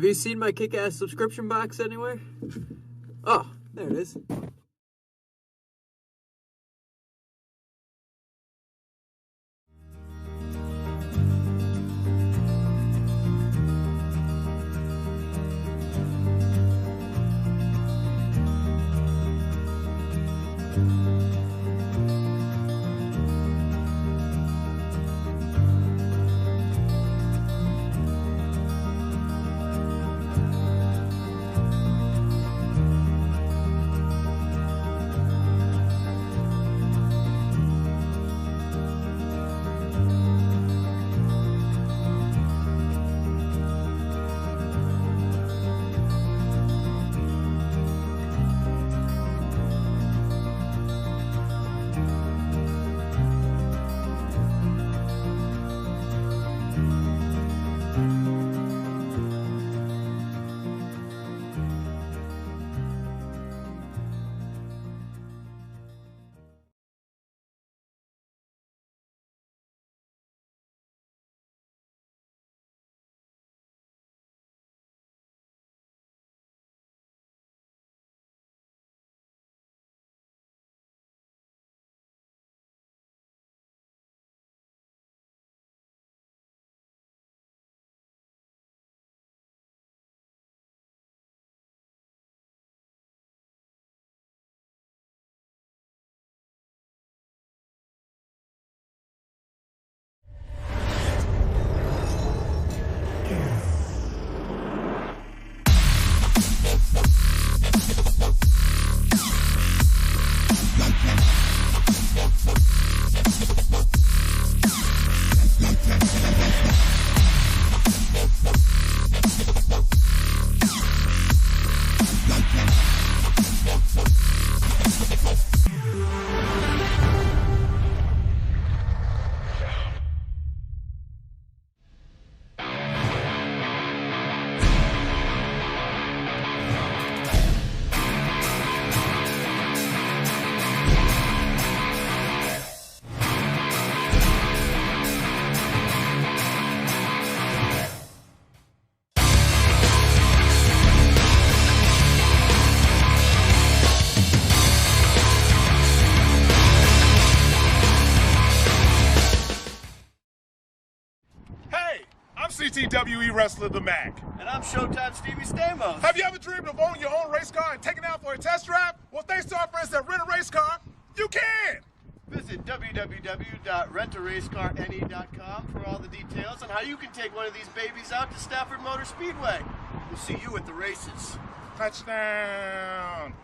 Have you seen my kick-ass subscription box anywhere? Oh, there it is. CTWE wrestler The Mac. And I'm Showtime Stevie Stamos. Have you ever dreamed of owning your own race car and taking it out for a test drive? Well, thanks to our friends that Rent a Race Car, you can! Visit www.rentaracecarne.com for all the details on how you can take one of these babies out to Stafford Motor Speedway. We'll see you at the races. Touchdown.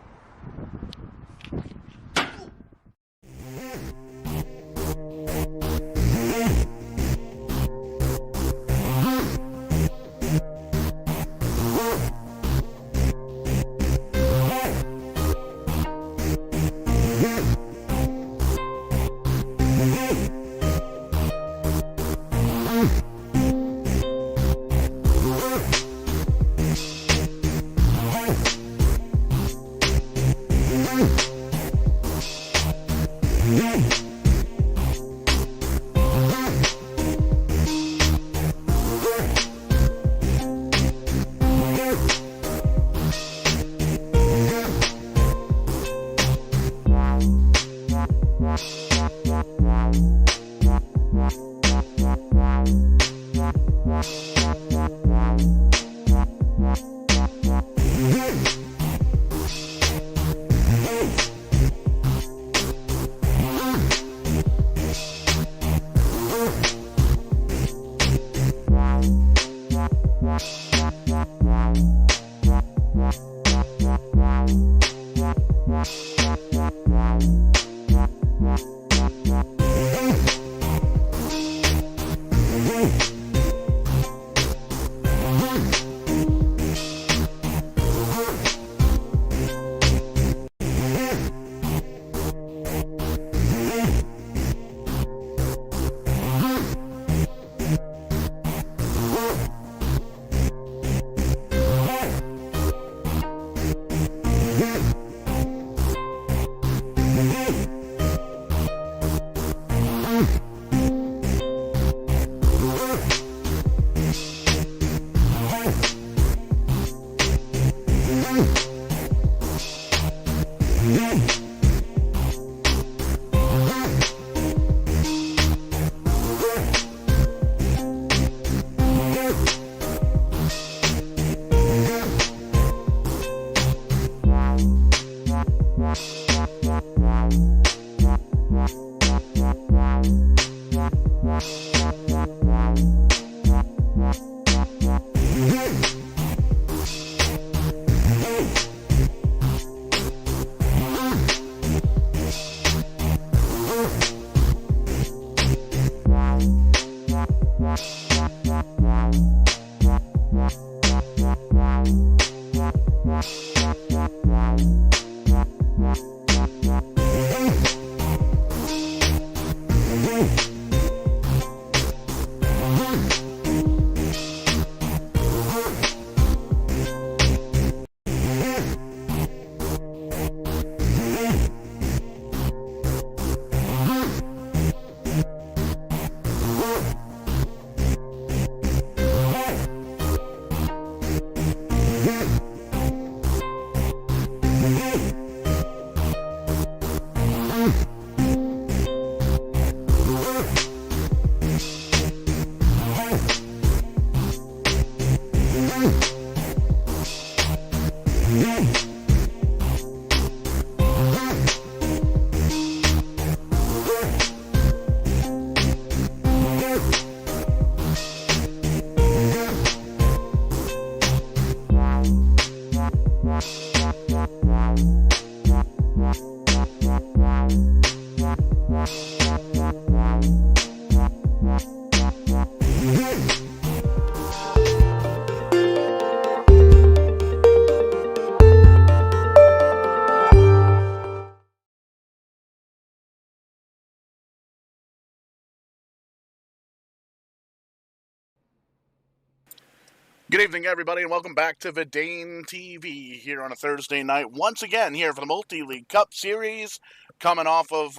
Good evening, everybody, and welcome back to Vidane TV here on a Thursday night. Once again, here for the Multi-League Cup Series, coming off of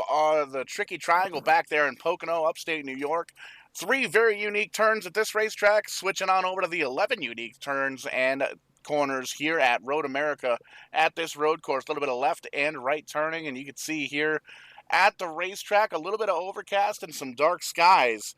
the Tricky Triangle back there in Pocono, upstate New York. 3 very unique turns at this racetrack, switching on over to the 11 unique turns and corners here at Road America at this road course. A little bit of left and right turning, and you can see here at the racetrack, a little bit of overcast and some dark skies.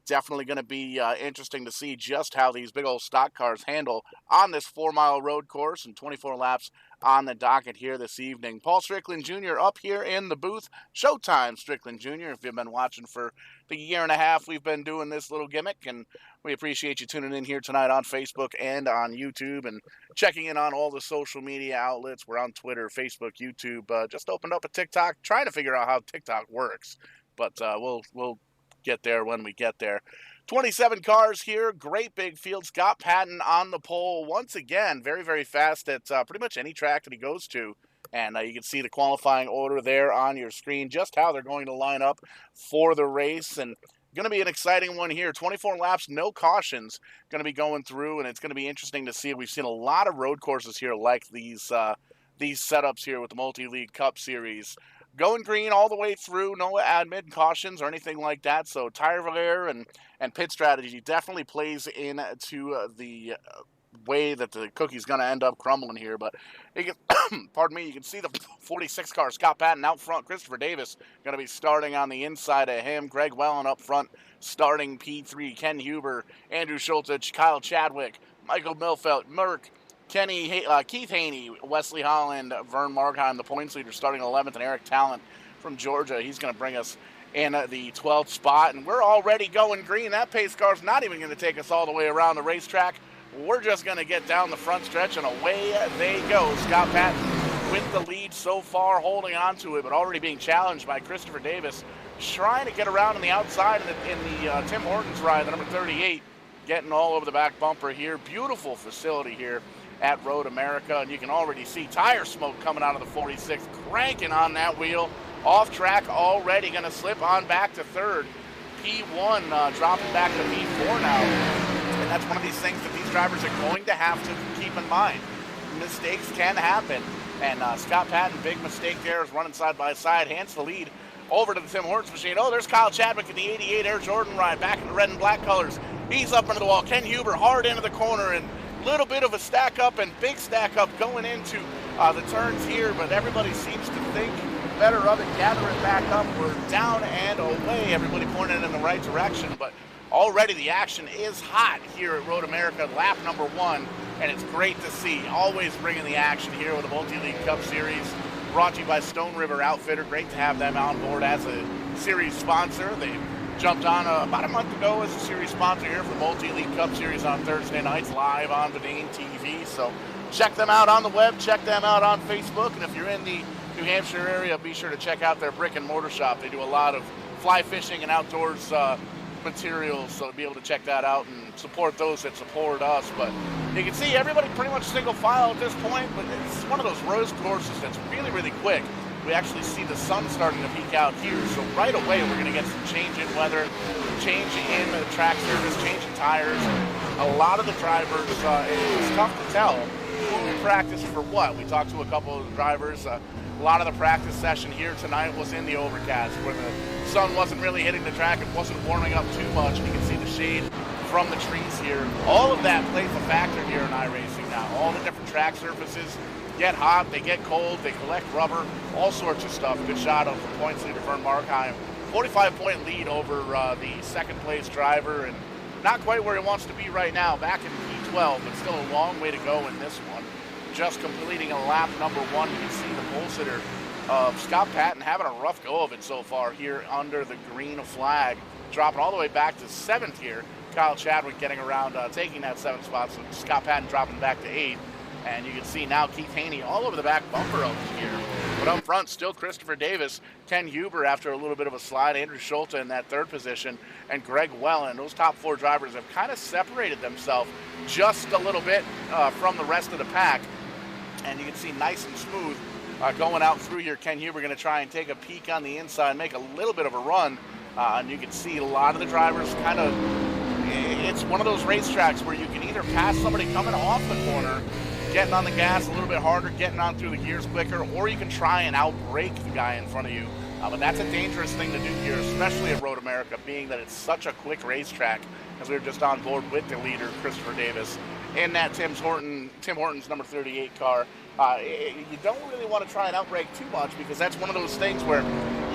Definitely going to be interesting to see just how these big old stock cars handle on this 4-mile road course and 24 laps on the docket here this evening. Paul Strickland Jr. up here in the booth. Showtime Strickland Jr. If you've been watching for the year and a half we've been doing this little gimmick, and we appreciate you tuning in here tonight on Facebook and on YouTube and checking in on all the social media outlets. We're on Twitter, Facebook, YouTube. Just opened up a TikTok, trying to figure out how TikTok works, but we'll get there when we get there. 27 cars here, great big field. Scott Patton on the pole once again, very, very fast at pretty much any track that he goes to. And you can see the qualifying order there on your screen, just how they're going to line up for the race. And going to be an exciting one here. 24 laps, no cautions going to be going through, and it's going to be interesting to see. We've seen a lot of road courses here like these setups here with the Multi-League Cup Series. Going green all the way through, no admit cautions or anything like that. So tire wear and pit strategy definitely plays into the way that the cookie's going to end up crumbling here. But you can, pardon me, you can see the 46 car, Scott Patton out front. Christopher Davis going to be starting on the inside of him. Greg Wellen up front starting P3. Ken Huber, Andrew Schultz, Kyle Chadwick, Michael Milfelt, Merck, Keith Haney, Wesley Holland, Vern Markheim, the points leader, starting 11th, and Eric Talent from Georgia. He's going to bring us in the 12th spot, and we're already going green. That pace car's not even going to take us all the way around the racetrack. We're just going to get down the front stretch, and away they go. Scott Patton with the lead so far, holding on to it, but already being challenged by Christopher Davis, trying to get around on the outside in the Tim Hortons ride, the number 38, getting all over the back bumper here. Beautiful facility here at Road America, and you can already see tire smoke coming out of the 46, cranking on that wheel. Off track already, going to slip on back to third. P1 dropping back to P4 now, and that's one of these things that these drivers are going to have to keep in mind. Mistakes can happen, and Scott Patton, big mistake there, is running side by side, hands the lead over to the Tim Hortons machine. Oh, there's Kyle Chadwick in the 88 Air Jordan ride, back in the red and black colors. He's up into the wall. Ken Huber hard into the corner, and little bit of a stack up and big stack up going into the turns here, but everybody seems to think better of it, gather it back up. We're down and away, everybody pointing in the right direction, but already the action is hot here at Road America, lap number 1, and it's great to see. Always bringing the action here with the Multi-League Cup Series, brought to you by Stone River Outfitter. Great to have them on board as a series sponsor. They jumped on about a month ago as a series sponsor here for the Multi-League Cup Series on Thursday nights, live on Verdane TV. So check them out on the web, check them out on Facebook, and if you're in the New Hampshire area, be sure to check out their brick and mortar shop. They do a lot of fly fishing and outdoors materials, so to be able to check that out and support those that support us. But you can see everybody pretty much single file at this point, but it's one of those road courses that's really, really quick. We actually see the sun starting to peak out here, so right away we're going to get some change in weather, change in the track surface, change in tires. A lot of the drivers, it's tough to tell who practiced for what. We talked to a couple of the drivers. A lot of the practice session here tonight was in the overcast, where the sun wasn't really hitting the track. It wasn't warming up too much. You can see the shade from the trees here. All of that plays a factor here in iRacing now. All the different track surfaces get hot, they get cold, they collect rubber, all sorts of stuff. Good shot of the points leader, Vern Markheim. 45-point lead over the second place driver, and not quite where he wants to be right now, back in P12, but still a long way to go in this one. Just completing a lap number 1, you can see the pole sitter of Scott Patton having a rough go of it so far here under the green flag, dropping all the way back to 7th here. Kyle Chadwick getting around, taking that 7th spot, so Scott Patton dropping back to 8th. And you can see now Keith Haney all over the back bumper of here. But up front, still Christopher Davis, Ken Huber after a little bit of a slide, Andrew Schultz in that 3rd position, and Greg Wellen. Those top 4 drivers have kind of separated themselves just a little bit from the rest of the pack. And you can see nice and smooth going out through here. Ken Huber going to try and take a peek on the inside, make a little bit of a run. And you can see a lot of the drivers kind of, it's one of those racetracks where you can either pass somebody coming off the corner, getting on the gas a little bit harder, getting on through the gears quicker, or you can try and outbrake the guy in front of you. But that's a dangerous thing to do here, especially at Road America, being that it's such a quick racetrack, as we were just on board with the leader, Christopher Davis, in that Tim Hortons number 38 car. You don't really want to try and outbrake too much, because that's one of those things where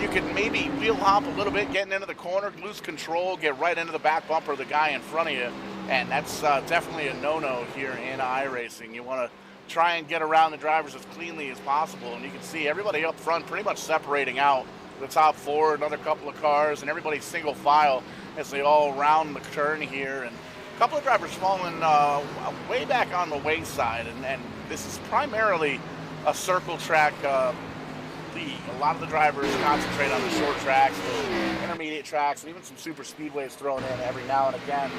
you can maybe wheel hop a little bit, getting into the corner, lose control, get right into the back bumper of the guy in front of you. And that's definitely a no-no here in iRacing. You want to try and get around the drivers as cleanly as possible. And you can see everybody up front pretty much separating out the top four, another couple of cars, and everybody's single file as they all round the turn here. And a couple of drivers falling way back on the wayside, and this is primarily a circle track league. A lot of the drivers concentrate on the short tracks, the intermediate tracks, and even some super speedways thrown in every now and again.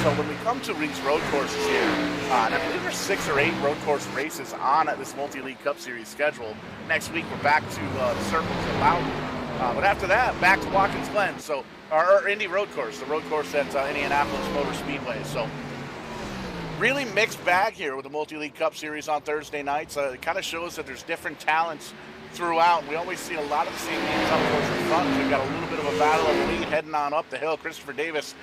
So when we come to these road courses here, and I believe there's 6 or 8 road course races on this Multi-League Cup Series schedule. Next week we're back to the circles at Loudon. But after that, back to Watkins Glen. So our Indy road course, the road course at Indianapolis Motor Speedway. So really mixed bag here with the Multi-League Cup Series on Thursday nights. It kind of shows that there's different talents throughout. We always see a lot of the same names up towards the front. We've got a little bit of a battle of the lead heading on up the hill. Christopher Davis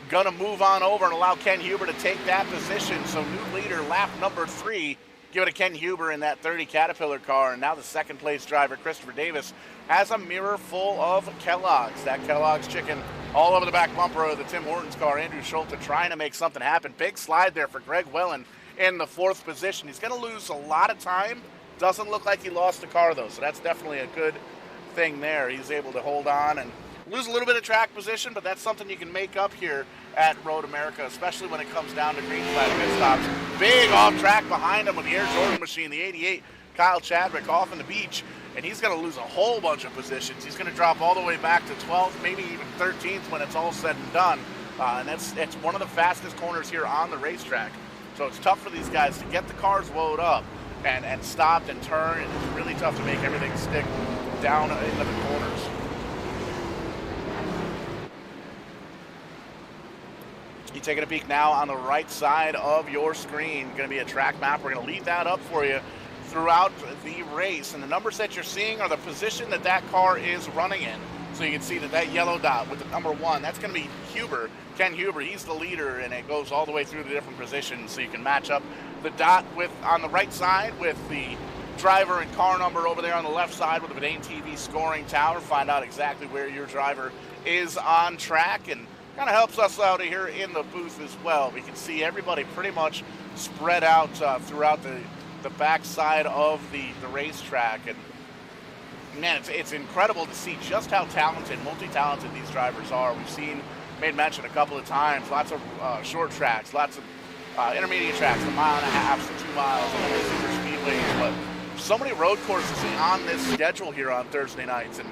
gonna move on over and allow Ken Huber to take that position. So new leader, lap number 3. Give it to Ken Huber in that 30 Caterpillar car. And now the second place driver, Christopher Davis, has a mirror full of Kellogg's. That Kellogg's chicken all over the back bumper of the Tim Hortons car. Andrew Schulte trying to make something happen. Big slide there for Greg Wellen in the 4th position. He's going to lose a lot of time. Doesn't look like he lost the car, though, so that's definitely a good thing there. He's able to hold on and lose a little bit of track position, but that's something you can make up here at Road America, especially when it comes down to green flag pit stops. Big off track behind him with the Air Jordan machine, the 88, Kyle Chadwick off on the beach, and he's going to lose a whole bunch of positions. He's going to drop all the way back to 12th, maybe even 13th when it's all said and done, and it's one of the fastest corners here on the racetrack. So it's tough for these guys to get the cars woed up and stopped and turned, and it's really tough to make everything stick down into the corners. You taking a peek now on the right side of your screen. Going to be a track map. We're going to leave that up for you throughout the race, and the numbers that you're seeing are the position that car is running in. So you can see that yellow dot with the number 1, that's going to be Huber, Ken Huber. He's the leader, and it goes all the way through the different positions, so you can match up the dot with on the right side with the driver and car number over there on the left side with the Verdane TV scoring tower. Find out exactly where your driver is on track, and kind of helps us out here in the booth as well. We can see everybody pretty much spread out throughout the backside of the racetrack, and man, it's incredible to see just how talented, multi-talented these drivers are. We've made mention a couple of times, lots of short tracks, lots of intermediate tracks, the 1.5 miles to 2 miles, and then super speedways, but so many road courses on this schedule here on Thursday nights, and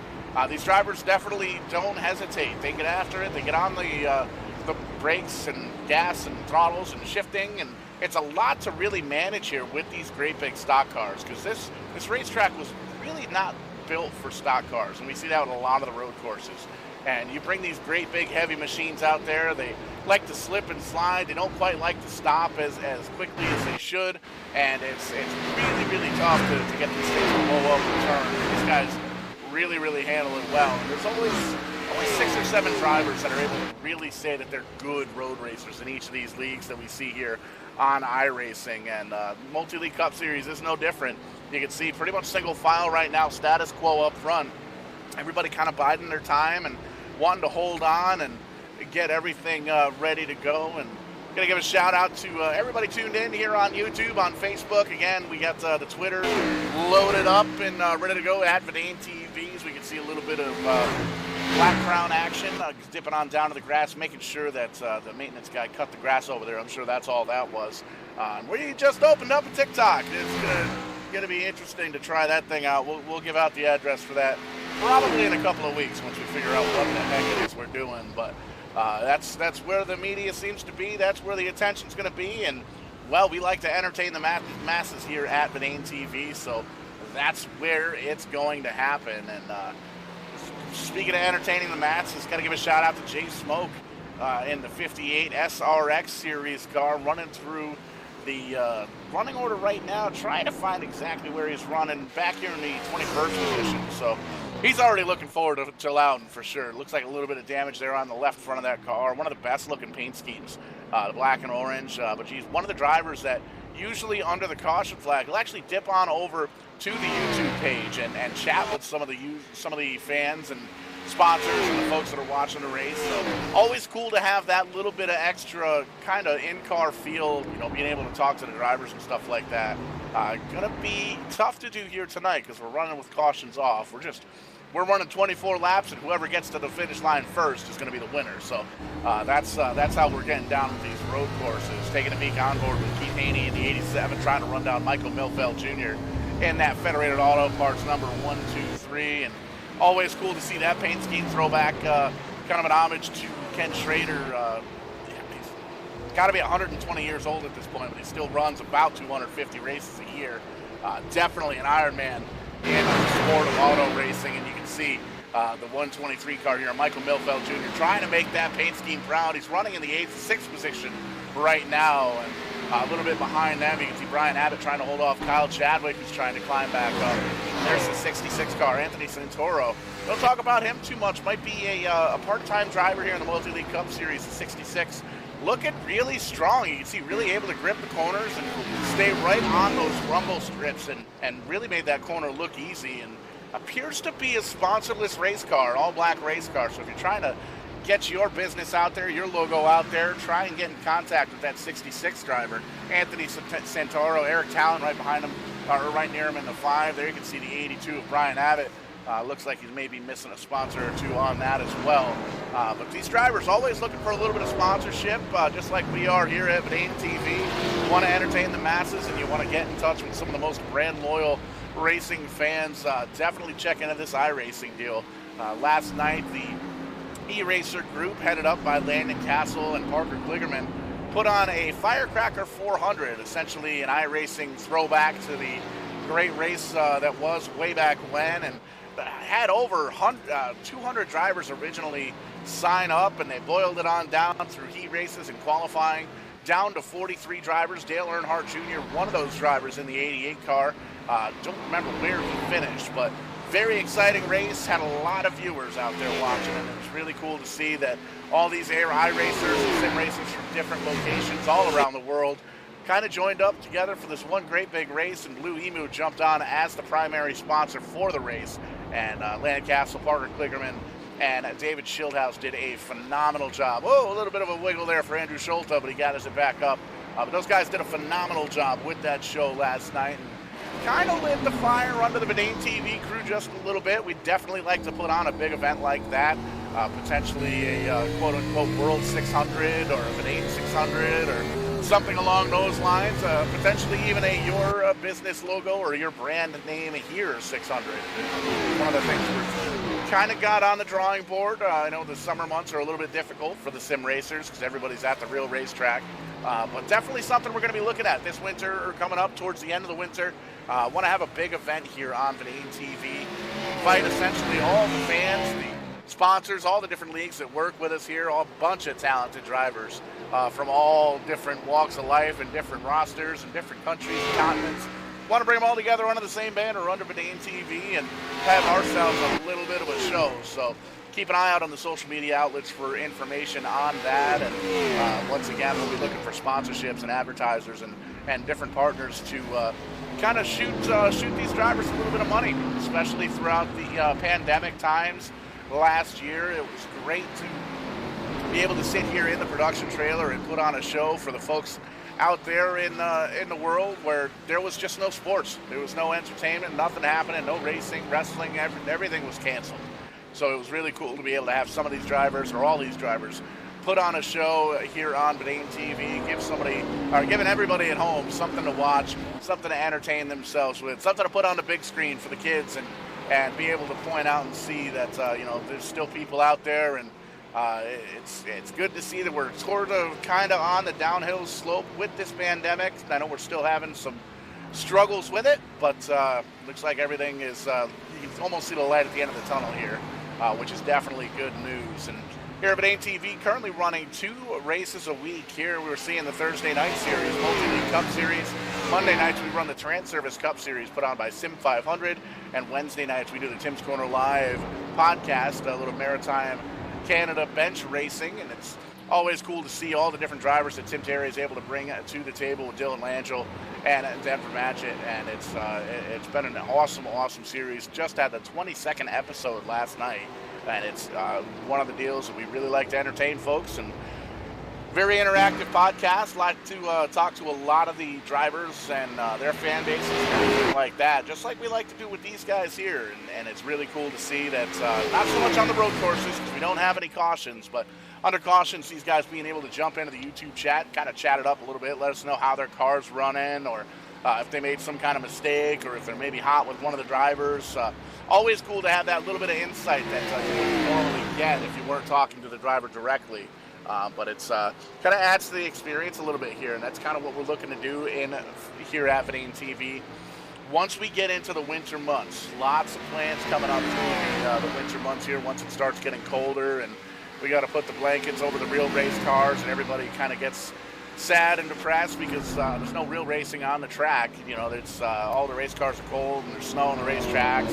these drivers definitely don't hesitate. They get after it, they get on the brakes and gas and throttles and shifting, and it's a lot to really manage here with these great big stock cars, because this racetrack was really not built for stock cars, and we see that with a lot of the road courses. And you bring these great big heavy machines out there, they like to slip and slide, they don't quite like to stop as quickly as they should, and it's really, really tough to get these things to blow up and turn. These guys really handle it well. And there's only 6 or 7 drivers that are able to really say that they're good road racers in each of these leagues that we see here on iRacing, and Multi-League Cup Series is no different. You can see pretty much single file right now, status quo up front. Everybody kind of biding their time and wanting to hold on and get everything ready to go. And going to give a shout out to everybody tuned in here on YouTube, on Facebook. Again, we got the Twitter loaded up and ready to go at Verdane TVs. We can see a little bit of Black Crown action, dipping on down to the grass, making sure that the maintenance guy cut the grass over there. I'm sure that's all that was. We just opened up a TikTok. It's going to be interesting to try that thing out. We'll give out the address for that probably in a couple of weeks once we figure out what the heck it is we're doing. But that's where the media seems to be. That's where the attention's going to be. And, well, we like to entertain the masses here at Verdane TV, so that's where it's going to happen. And speaking of entertaining the masses, got to give a shout out to Jay Smoke in the 58 SRX Series car, running through the running order right now, trying to find exactly where he's running, back here in the 21st position. So he's already looking forward to Loudon for sure. Looks like a little bit of damage there on the left front of that car. One of the best looking paint schemes, the black and orange. But he's one of the drivers that usually under the caution flag will actually dip on over to the YouTube page and chat with some of the fans and sponsors and the folks that are watching the race. So always cool to have that little bit of extra kind of in-car feel, being able to talk to the drivers and stuff like that. Gonna be tough to do here tonight because we're running with cautions off. We're just we're running 24 laps, and whoever gets to the finish line first is going to be the winner. So that's how we're getting down with these road courses. Taking a peek on board with Keith Haney in the 87, trying to run down Michael Milfeld Jr. in that Federated Auto Parts number 123, and always cool to see that paint scheme throwback, kind of an homage to Ken Schrader. He's got to be 120 years old at this point, but he still runs about 250 races a year. Definitely an Ironman in the sport of auto racing, and you can see the 123 car here, Michael Milfeld Jr. trying to make that paint scheme proud. He's running in the 6th position right now, and a little bit behind them, you can see Brian Abbott trying to hold off Kyle Chadwick, who's trying to climb back up. There's the 66 car, Anthony Santoro. Don't talk about him too much. Might be a part-time driver here in the Multi-League Cup Series, the 66. Looking really strong. You can see really able to grip the corners and stay right on those rumble strips and really made that corner look easy, and appears to be a sponsorless race car, all-black race car. So if you're trying to get your business out there, your logo out there, try and get in contact with that 66 driver. Anthony Santoro, Eric Talon right behind him, or right near him in the 5. There you can see the 82 of Brian Abbott. Looks like he's maybe missing a sponsor or two on that as well. But these drivers always looking for a little bit of sponsorship, just like we are here at Verdane TV. You want to entertain the masses, and you want to get in touch with some of the most brand loyal racing fans. Definitely check into this iRacing deal. Last night, the E-Racer group, headed up by Landon Castle and Parker Kligerman, put on a Firecracker 400, essentially an iRacing throwback to the great race that was way back when, and had over 200 drivers originally sign up, and they boiled it on down through heat races and qualifying, down to 43 drivers. Dale Earnhardt Jr., one of those drivers in the 88 car. Don't remember where he finished, but very exciting race. Had a lot of viewers out there watching, and it was really cool to see that all these iRacers and sim racers from different locations all around the world kind of joined up together for this one great big race, and Blue Emu jumped on as the primary sponsor for the race. And Landon Castle, Parker Kligerman, and David Schildhouse did a phenomenal job. Oh, a little bit of a wiggle there for Andrew Schulte, but he got us back up. But those guys did a phenomenal job with that show last night, and kind of lit the fire under the Verdane TV crew just a little bit. We'd definitely like to put on a big event like that, potentially a quote-unquote World 600 or a Verdane 600 or something along those lines, potentially even your business logo or your brand name here 600. One of the things we're kind of got on the drawing board. I know the summer months are a little bit difficult for the sim racers because everybody's at the real racetrack, but definitely something we're going to be looking at this winter or coming up towards the end of the winter. Want to have a big event here on Verdane TV. Invite essentially all the fans, the sponsors, all the different leagues that work with us here, all a bunch of talented drivers from all different walks of life and different rosters and different countries and continents. Want to bring them all together under the same banner under Verdane TV and have ourselves a little bit of a show. So keep an eye out on the social media outlets for information on that. And once again, we'll be looking for sponsorships and advertisers and different partners to kind of shoot these drivers a little bit of money, especially throughout the pandemic times. Last year, it was great to be able to sit here in the production trailer and put on a show for the folks out there in the world where there was just no sports. There was no entertainment, nothing happening, no racing, wrestling, everything was canceled. So it was really cool to be able to have some of these drivers, or all these drivers, put on a show here on Verdane TV, giving everybody at home something to watch, something to entertain themselves with, something to put on the big screen for the kids, and be able to point out and see that there's still people out there, and it's good to see that we're sort of kind of on the downhill slope with this pandemic. I know we're still having some struggles with it, but looks like everything is, you can almost see the light at the end of the tunnel here, which is definitely good news. And here at Verdane TV, currently running 2 races a week. Here we're seeing the Thursday night series, Multi-League Cup Series. Monday nights we run the Trans-Service Cup Series put on by Sim 500. And Wednesday nights we do the Tim's Corner Live podcast, a little Maritime Canada bench racing. And it's always cool to see all the different drivers that Tim Terry is able to bring to the table with Dylan Langell and Denver Matchett. And it's been an awesome series. Just had the 22nd episode last night. And it's one of the deals that we really like to entertain folks and very interactive podcast. Like to talk to a lot of the drivers and their fan bases and everything like that, just like we like to do with these guys here. And it's really cool to see that not so much on the road courses because we don't have any cautions, but under cautions, these guys being able to jump into the YouTube chat, kind of chat it up a little bit, let us know how their car's running, or if they made some kind of mistake, or if they're maybe hot with one of the drivers. Always cool to have that little bit of insight that you wouldn't normally get if you weren't talking to the driver directly. But it's kind of adds to the experience a little bit here, and that's kind of what we're looking to do here at Verdane TV. Once we get into the winter months, lots of plans coming up during the winter months here once it starts getting colder, and we got to put the blankets over the real race cars, and everybody kind of gets sad and depressed because there's no real racing on the track. You know, it's all the race cars are cold and there's snow on the racetracks.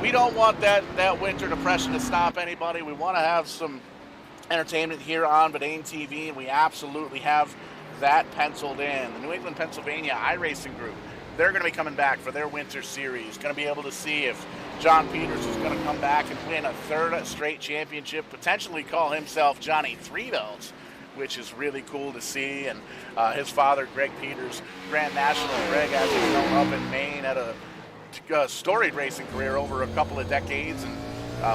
We don't want that winter depression to stop anybody. We want to have some entertainment here on Verdane TV, and we absolutely have that penciled in. The New England, Pennsylvania iRacing Group, they're going to be coming back for their winter series. Going to be able to see if John Peters is going to come back and win a third straight championship, potentially call himself Johnny Three Belts, which is really cool to see. And his father, Greg Peters, Grand National. Greg, as you know, up in Maine, had a storied racing career over a couple of decades, and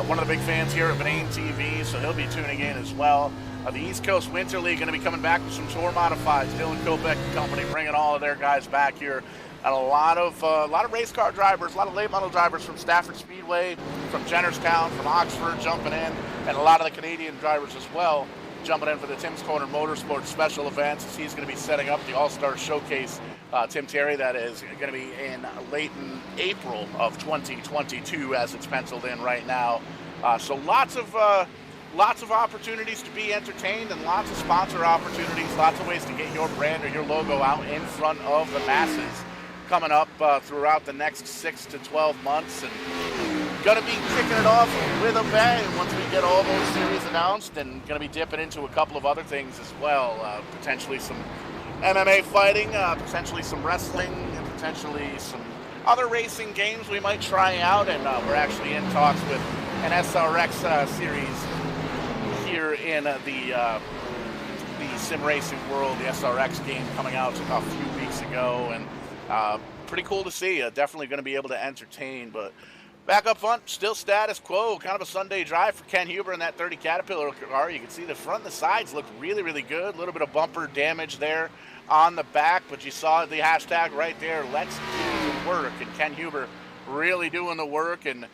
one of the big fans here at Verdane TV, so he'll be tuning in as well. The East Coast Winter League going to be coming back with some tour modifieds. Dylan Kopeck and company bringing all of their guys back here. And a lot of race car drivers, a lot of late model drivers from Stafford Speedway, from Jennerstown, from Oxford jumping in, and a lot of the Canadian drivers as well jumping in for the Tim's Corner Motorsports special events as he's going to be setting up the All-Star Showcase. Tim Terry, that is going to be in late in April of 2022 as it's penciled in right now. So lots of opportunities to be entertained and lots of sponsor opportunities, lots of ways to get your brand or your logo out in front of the masses coming up throughout the next 6 to 12 months. And going to be kicking it off with a bang once we get all those series announced, and going to be dipping into a couple of other things as well, potentially some MMA fighting, potentially some wrestling, and potentially some other racing games we might try out. And we're actually in talks with an SRX series here in the sim racing world, the SRX game coming out a few weeks ago, and pretty cool to see. Definitely going to be able to entertain. But back up front, still status quo. Kind of a Sunday drive for Ken Huber in that 30 Caterpillar car. You can see the front and the sides look really, really good. A little bit of bumper damage there on the back, but you saw the hashtag right there, let's do the work. And Ken Huber really doing the work and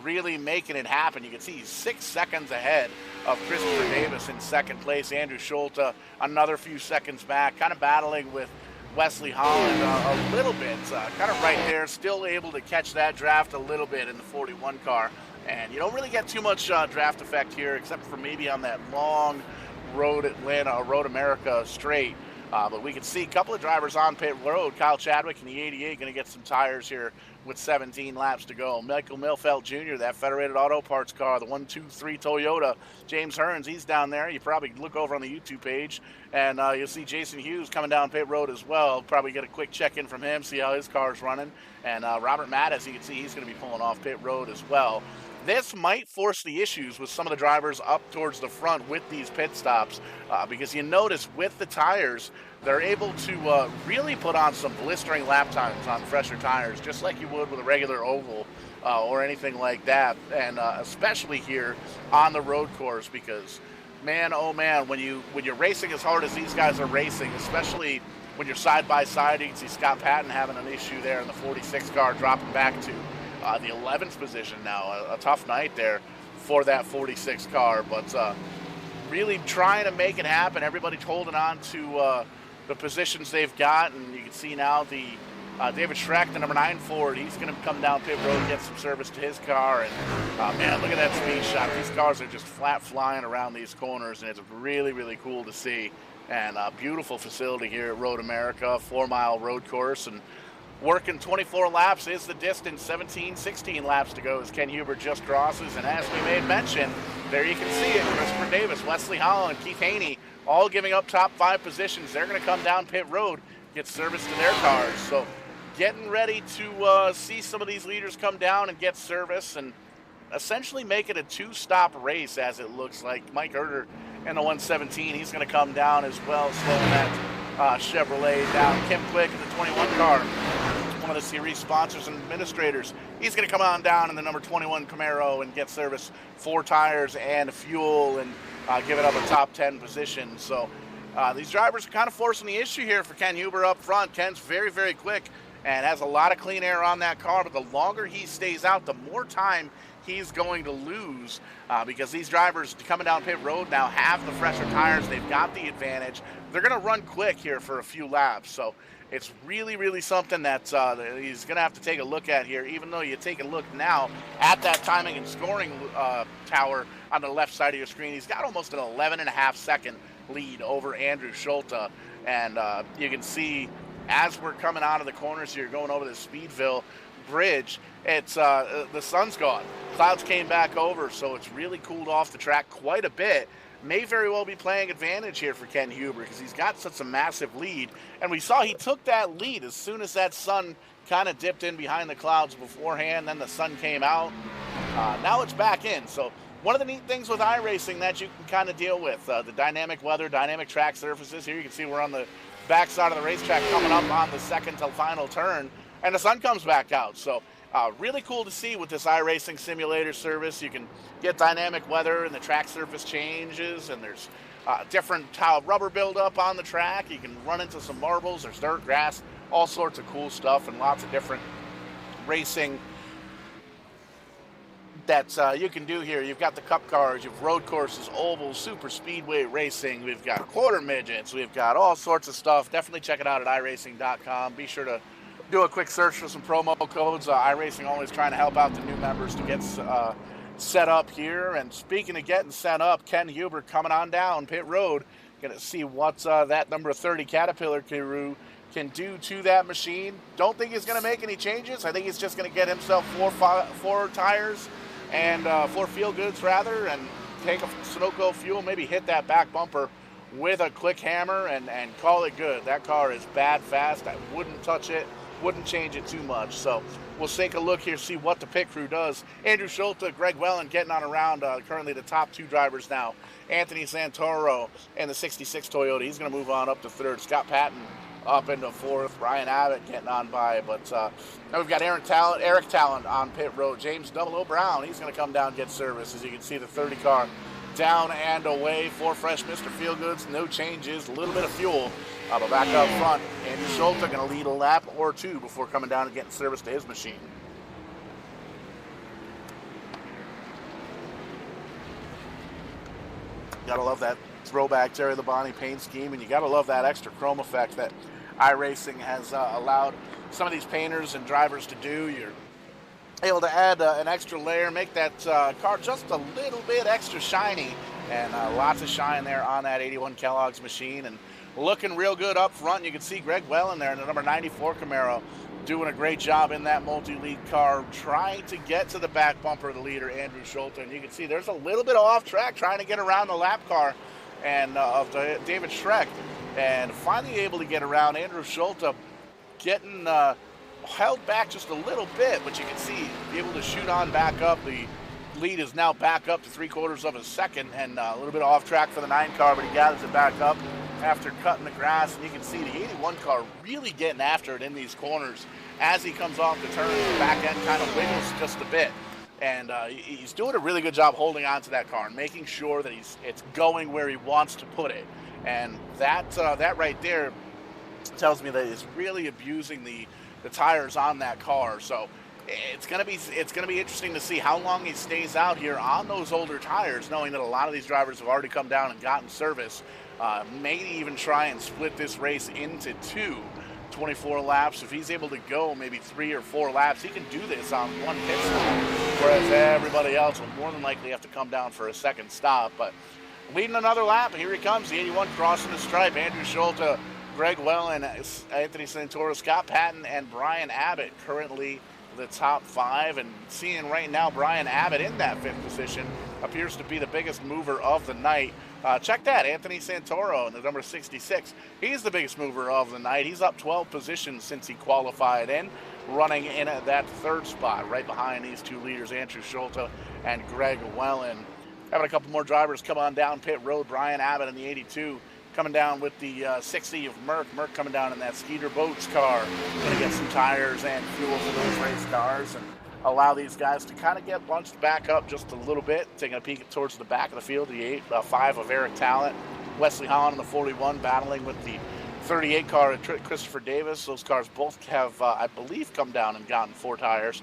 really making it happen. You can see he's 6 seconds ahead of Christopher Davis in second place. Andrew Schulte another few seconds back, kind of battling with Wesley Holland a little bit, kind of right there, still able to catch that draft a little bit in the 41 car. And you don't really get too much draft effect here, except for maybe on that long Road Atlanta, Road America straight. But we can see a couple of drivers on pit road. Kyle Chadwick in the 88 going to get some tires here with 17 laps to go. Michael Milfelt Jr., that Federated Auto Parts car, the 123 Toyota. James Hearns, he's down there. You probably look over on the YouTube page, and you'll see Jason Hughes coming down pit road as well. Probably get a quick check-in from him, see how his car's running. And Robert Mattis, you can see he's going to be pulling off pit road as well. This might force the issues with some of the drivers up towards the front with these pit stops, because you notice with the tires, they're able to really put on some blistering lap times on fresher tires, just like you would with a regular oval or anything like that. And especially here on the road course, because man, oh man, when you're racing as hard as these guys are racing, especially when you're side by side, you can see Scott Patton having an issue there in the 46 car, dropping back to the 11th position now. A tough night there for that 46 car, but really trying to make it happen. Everybody's holding on to the positions they've got, and you can see now the David Schreck, the number 9 Ford, he's going to come down pit road and get some service to his car. And man, look at that speed shot. These cars are just flat flying around these corners, and it's really, really cool to see. And a beautiful facility here at Road America, 4-mile road course, and working 24 laps is the distance. 16 laps to go as Ken Huber just crosses. And as we made mention, there you can see it, Christopher Davis, Wesley Holland, Keith Haney, all giving up top 5 positions. They're going to come down pit road, get service to their cars. So getting ready to see some of these leaders come down and get service and essentially make it a 2-stop race, as it looks like. Mike Herter in the 117. He's going to come down as well, slowing that Chevrolet down. Kim Quick in the 21 car, one of the series sponsors and administrators. He's going to come on down in the number 21 Camaro and get service, 4 tires and fuel, and give it up a top 10 position. So these drivers are kind of forcing the issue here for Ken Huber up front. Ken's very, very quick and has a lot of clean air on that car, but the longer he stays out, the more time he's going to lose because these drivers coming down pit road now have the fresher tires. They've got the advantage. They're going to run quick here for a few laps. So it's really, really something that he's going to have to take a look at here, even though you take a look now at that timing and scoring tower on the left side of your screen. He's got almost an 11.5-second lead over Andrew Schulte. And you can see as we're coming out of the corners here, going over the Speedville Bridge, it's the sun's gone. Clouds came back over, so it's really cooled off the track quite a bit. May very well be playing advantage here for Ken Huber because he's got such a massive lead. And we saw he took that lead as soon as that sun kind of dipped in behind the clouds beforehand. Then the sun came out. Now it's back in. So one of the neat things with iRacing that you can kind of deal with, the dynamic weather, dynamic track surfaces. Here you can see we're on the backside of the racetrack coming up on the second to final turn, and the sun comes back out. So really cool to see with this iRacing simulator service. You can get dynamic weather and the track surface changes, and there's different rubber buildup on the track. You can run into some marbles, there's dirt, grass, all sorts of cool stuff, and lots of different racing that you can do here. You've got the cup cars, you've road courses, ovals, super speedway racing, we've got quarter midgets, we've got all sorts of stuff. Definitely check it out at iRacing.com. Be sure to do a quick search for some promo codes. iRacing always trying to help out the new members to get set up here. And speaking of getting set up, Ken Huber coming on down pit road. Going to see what that number 30 Caterpillar crew can do to that machine. Don't think he's going to make any changes. I think he's just going to get himself four tires and 4 fuel goods rather, and take a Sunoco fuel, maybe hit that back bumper with a quick hammer and call it good. That car is bad fast. I wouldn't touch it. Wouldn't change it too much. So we'll take a look here, see what the pit crew does. Andrew Schulte, Greg Wellen getting on around, currently the top 2 drivers now. Anthony Santoro and the 66 Toyota. He's going to move on up to 3rd. Scott Patton up into 4th. Ryan Abbott getting on by. But now we've got Eric Talent on pit road. James 00 Brown, he's going to come down and get service. As you can see, the 30 car down and away. 4 fresh Mr. Feelgoods, no changes, a little bit of fuel. But back up front, Andrew Schulte going to lead a lap or 2 before coming down and getting service to his machine. Gotta love that throwback Terry Labonte paint scheme, and you gotta love that extra chrome effect that iRacing has allowed some of these painters and drivers to do. You're able to add an extra layer, make that car just a little bit extra shiny, and lots of shine there on that 81 Kellogg's machine, and looking real good up front. You can see Greg Wellen there in the number 94 Camaro doing a great job in that multi-lead car, trying to get to the back bumper of the leader, Andrew Schulte. And you can see there's a little bit off track trying to get around the lap car and of David Schreck, and finally able to get around. Andrew Schulte getting held back just a little bit, but you can see be able to shoot on back up. The lead is now back up to 3/4 of a second, and a little bit off track for the 9 car, but he gathers it back up after cutting the grass. And you can see the 81 car really getting after it in these corners. As he comes off the turn, the back end kind of wiggles just a bit. And he's doing a really good job holding on to that car and making sure that it's going where he wants to put it. And that right there tells me that he's really abusing the tires on that car. So it's gonna be interesting to see how long he stays out here on those older tires, knowing that a lot of these drivers have already come down and gotten service. Maybe even try and split this race into 2 24 laps. If he's able to go maybe 3 or 4 laps, he can do this on 1 pit stop, whereas everybody else will more than likely have to come down for a second stop. But leading another lap, here he comes, the 81 crossing the stripe. Andrew Schulte, Greg Wellen, Anthony Santoro, Scott Patton, and Brian Abbott currently the top 5. And seeing right now Brian Abbott in that 5th position appears to be the biggest mover of the night. Check that, Anthony Santoro in the number 66. He's the biggest mover of the night. He's up 12 positions since he qualified in, running in at that 3rd spot, right behind these 2 leaders, Andrew Schulte and Greg Wellen. Having a couple more drivers come on down pit road. Brian Abbott in the 82 coming down with the 60 of Merck. Merck coming down in that Skeeter Boats car. Going to get some tires and fuel for those race cars and allow these guys to kind of get bunched back up just a little bit. Taking a peek towards the back of the field, the 5 of Eric Talent. Wesley Holland in the 41 battling with the 38 car of Christopher Davis. Those cars both have, I believe, come down and gotten 4 tires.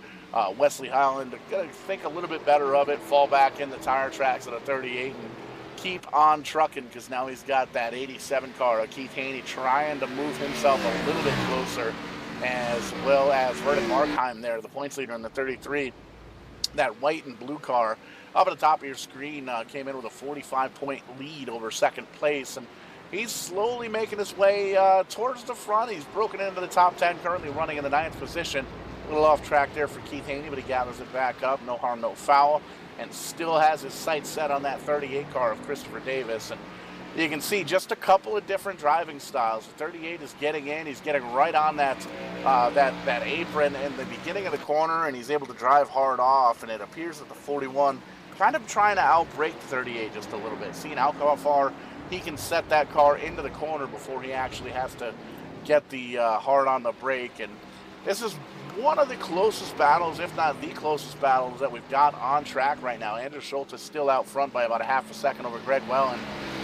Wesley Holland going to think a little bit better of it, fall back in the tire tracks at a 38 and keep on trucking because now he's got that 87 car of Keith Haney trying to move himself a little bit closer, as well as Vernon Markheim there, the points leader in the 33. That white and blue car up at the top of your screen came in with a 45-point lead over second place, and he's slowly making his way towards the front. He's broken into the top 10, currently running in the 9th position. A little off track there for Keith Haney, but he gathers it back up. No harm, no foul, and still has his sights set on that 38 car of Christopher Davis. And you can see just a couple of different driving styles. The 38 is getting in. He's getting right on that apron in the beginning of the corner, and he's able to drive hard off. And it appears that the 41 kind of trying to outbrake the 38 just a little bit, seeing how far he can set that car into the corner before he actually has to get the hard on the brake. And this is one of the closest battles, if not the closest battles that we've got on track right now. Andrew Schultz is still out front by about a half a second over Greg Wellen,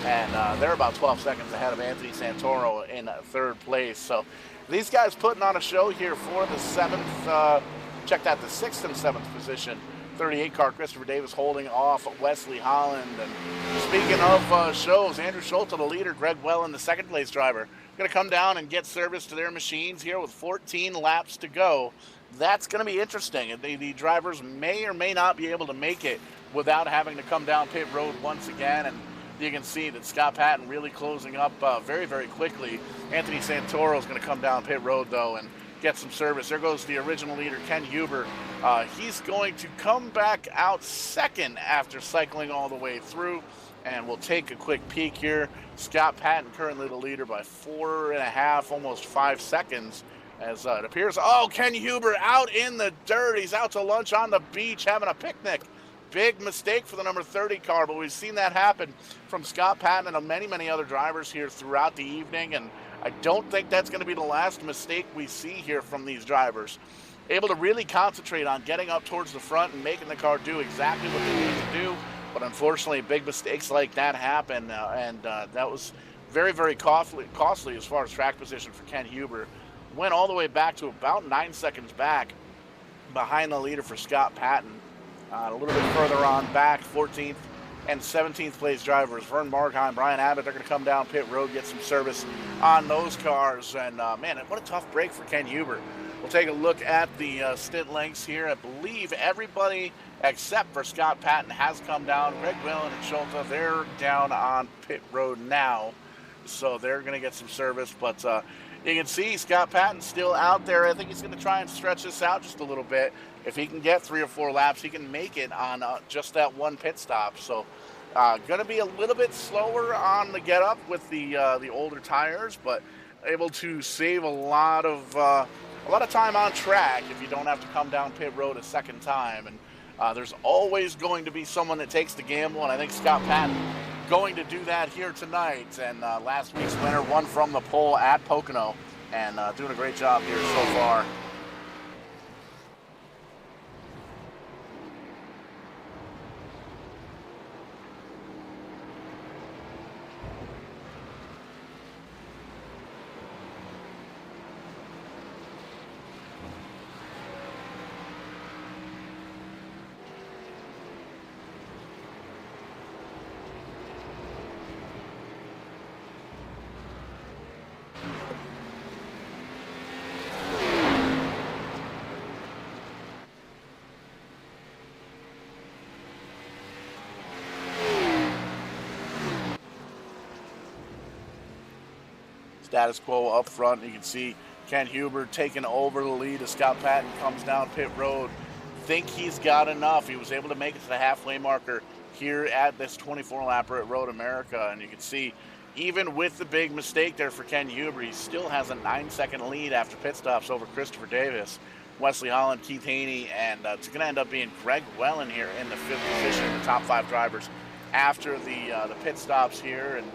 and they're about 12 seconds ahead of Anthony Santoro in 3rd place. So these guys putting on a show here for the 7th, check that, the 6th and 7th position. 38 car Christopher Davis holding off Wesley Holland. And speaking of shows, Andrew Schultz, the leader, Greg Wellen, the 2nd place driver, going to come down and get service to their machines here with 14 laps to go. That's going to be interesting. The drivers may or may not be able to make it without having to come down pit road once again. And you can see that Scott Patton really closing up very, very quickly. Anthony Santoro is going to come down pit road, though, and get some service. There goes the original leader, Ken Huber. He's going to come back out 2nd after cycling all the way through. And we'll take a quick peek here. Scott Patton currently the leader by 4.5, almost 5 seconds. As it appears, Ken Huber out in the dirt. He's out to lunch on the beach having a picnic. Big mistake for the number 30 car, but we've seen that happen from Scott Patton and many, many other drivers here throughout the evening. And I don't think that's going to be the last mistake we see here from these drivers. Able to really concentrate on getting up towards the front and making the car do exactly what they need to do. But unfortunately, big mistakes like that happen, and that was very, very costly as far as track position for Ken Huber. Went all the way back to about 9 seconds back behind the leader for Scott Patton. A little bit further on back, 14th and 17th place drivers, Vern Markheim, Brian Abbott, they're going to come down pit road, get some service on those cars. And, man, what a tough break for Ken Huber. We'll take a look at the stint lengths here. I believe everybody except for Scott Patton has come down. Greg Wellen and Schultz, they're down on pit road now, so they're going to get some service. But you can see Scott Patton still out there. I think he's going to try and stretch this out just a little bit. If he can get 3 or 4 laps, he can make it on just that one pit stop. So going to be a little bit slower on the get up with the older tires, but able to save a lot of time on track if you don't have to come down pit road a second time. And there's always going to be someone that takes the gamble, and I think Scott Patton going to do that here tonight. And last week's winner won from the pole at Pocono, and doing a great job here so far. Status quo up front. You can see Ken Huber taking over the lead as Scott Patton comes down pit road. Think he's got enough. He was able to make it to the halfway marker here at this 24-lapper at Road America. And you can see, even with the big mistake there for Ken Huber, he still has a 9-second lead after pit stops over Christopher Davis, Wesley Holland, Keith Haney, and it's going to end up being Greg Wellen here in the 5th position, the top 5 drivers after the pit stops here, and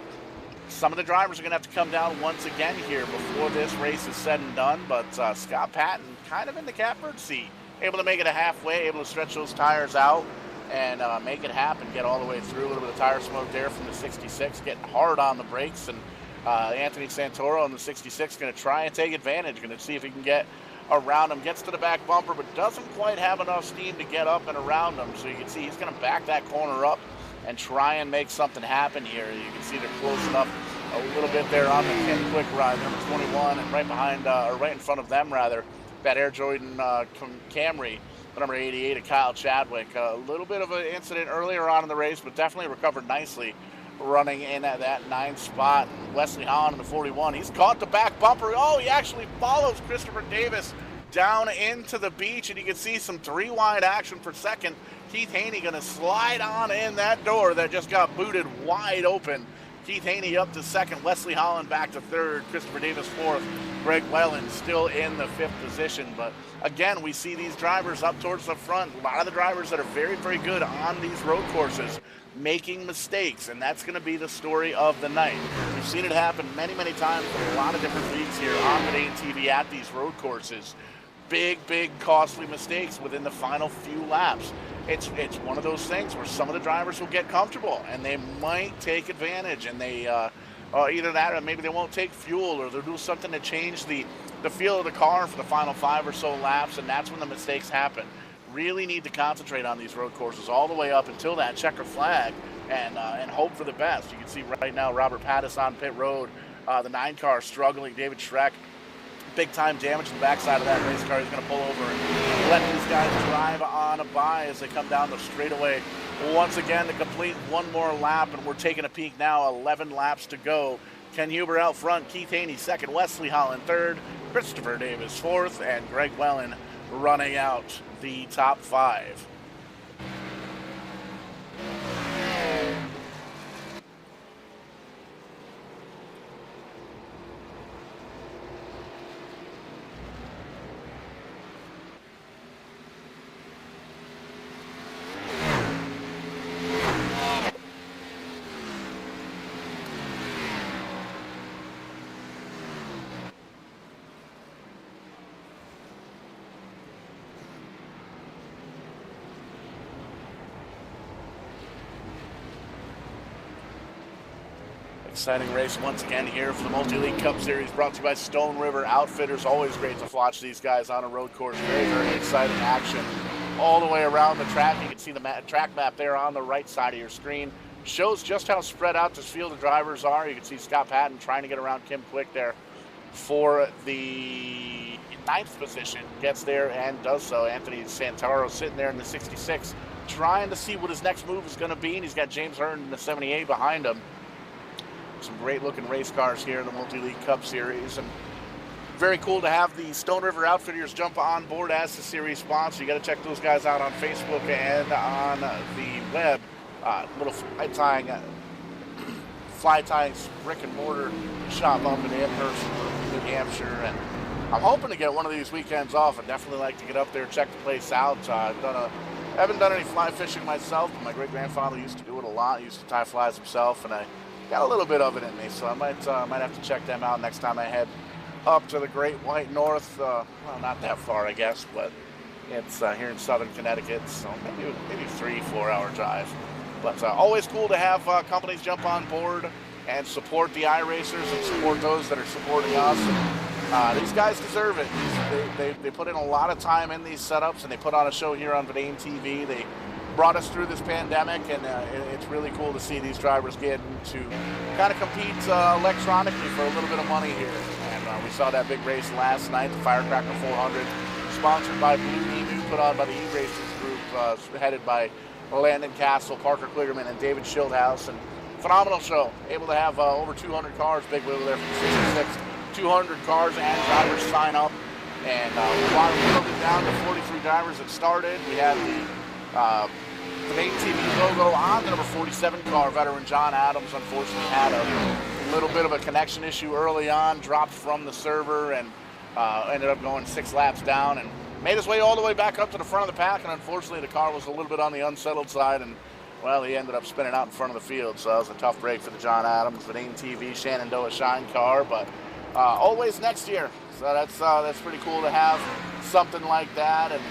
some of the drivers are going to have to come down once again here before this race is said and done. But Scott Patton kind of in the catbird seat, able to make it a halfway, able to stretch those tires out and make it happen, get all the way through. A little bit of tire smoke there from the 66, getting hard on the brakes, and Anthony Santoro in the 66 going to try and take advantage, going to see if he can get around him, gets to the back bumper, but doesn't quite have enough steam to get up and around him. So you can see he's going to back that corner up and try and make something happen here. You can see they're closing up a little bit there on the Ken Quick ride, number 21, and right behind, or right in front of them rather, that Air Jordan Camry, number 88 of Kyle Chadwick. A little bit of an incident earlier on in the race, but definitely recovered nicely, running in at that 9th spot. Wesley Holland in the 41, he's caught the back bumper. Oh, he actually follows Christopher Davis down into the beach, and you can see some 3-wide action for second. Keith Haney going to slide on in that door that just got booted wide open. Keith Haney up to second, Wesley Holland back to third, Christopher Davis fourth, Greg Whelan still in the 5th position. But again, we see these drivers up towards the front, a lot of the drivers that are very, very good on these road courses making mistakes, and that's going to be the story of the night. We've seen it happen many, many times in a lot of different leagues here on Verdane TV at these road courses. Big, costly mistakes within the final few laps. It's one of those things where some of the drivers will get comfortable and they might take advantage, and they either that or maybe they won't take fuel, or they'll do something to change the feel of the car for the final 5 or so laps, and that's when the mistakes happen. Really need to concentrate on these road courses all the way up until that checker flag and hope for the best. You can see right now Robert Pattis on pit road, the 9 car struggling, David Schreck. Big time damage to the backside of that race car. He's going to pull over and let these guys drive on by as they come down the straightaway once again to complete one more lap, and we're taking a peek now. 11 laps to go. Ken Huber out front, Keith Haney second, Wesley Holland third, Christopher Davis fourth, and Greg Whelan running out the top 5. Exciting race once again here for the Multi-League Cup Series, brought to you by Stone River Outfitters. Always great to watch these guys on a road course. Very, very exciting action all the way around the track. You can see the track map there on the right side of your screen. Shows just how spread out this field of drivers are. You can see Scott Patton trying to get around Kim Quick there for the 9th position. Gets there and does so. Anthony Santoro sitting there in the 66, trying to see what his next move is going to be, and he's got James Hearn in the 78 behind him. Some great looking race cars here in the Multi-League Cup Series, and very cool to have the Stone River Outfitters jump on board as the series sponsor. You got to check those guys out on Facebook and on the web. Little fly tying brick and mortar shop up in Amherst, New Hampshire, and I'm hoping to get one of these weekends off. I'd definitely like to get up there, check the place out. Haven't done any fly fishing myself, but my great grandfather used to do it a lot. He used to tie flies himself, and I got a little bit of it in me, so I might have to check them out next time I head up to the Great White North. Well, not that far, I guess, but it's here in southern Connecticut, so maybe 3-4 hour drive. But always cool to have companies jump on board and support the iRacers and support those that are supporting us. And, these guys deserve it. They put in a lot of time in these setups, and they put on a show here on Verdane TV. They brought us through this pandemic, and it's really cool to see these drivers get to kind of compete electronically for a little bit of money here. And we saw that big race last night, the Firecracker 400, sponsored by Blue Emu, put on by the E-Racers group, headed by Landon Castle, Parker Kligerman, and David Schildhouse. And phenomenal show. Able to have over 200 cars, big wheel there from 66, 200 cars and drivers sign up. And we broke it down to 43 drivers that started. We had the Verdane TV logo on the number 47 car. Veteran John Adams unfortunately had a little bit of a connection issue early on, dropped from the server, and ended up going 6 laps down and made his way all the way back up to the front of the pack. And unfortunately the car was a little bit on the unsettled side and Well, he ended up spinning out in front of the field, so that was a tough break for the John Adams, Verdane TV, Shenandoah Shine car, but always next year. So that's pretty cool to have something like that, and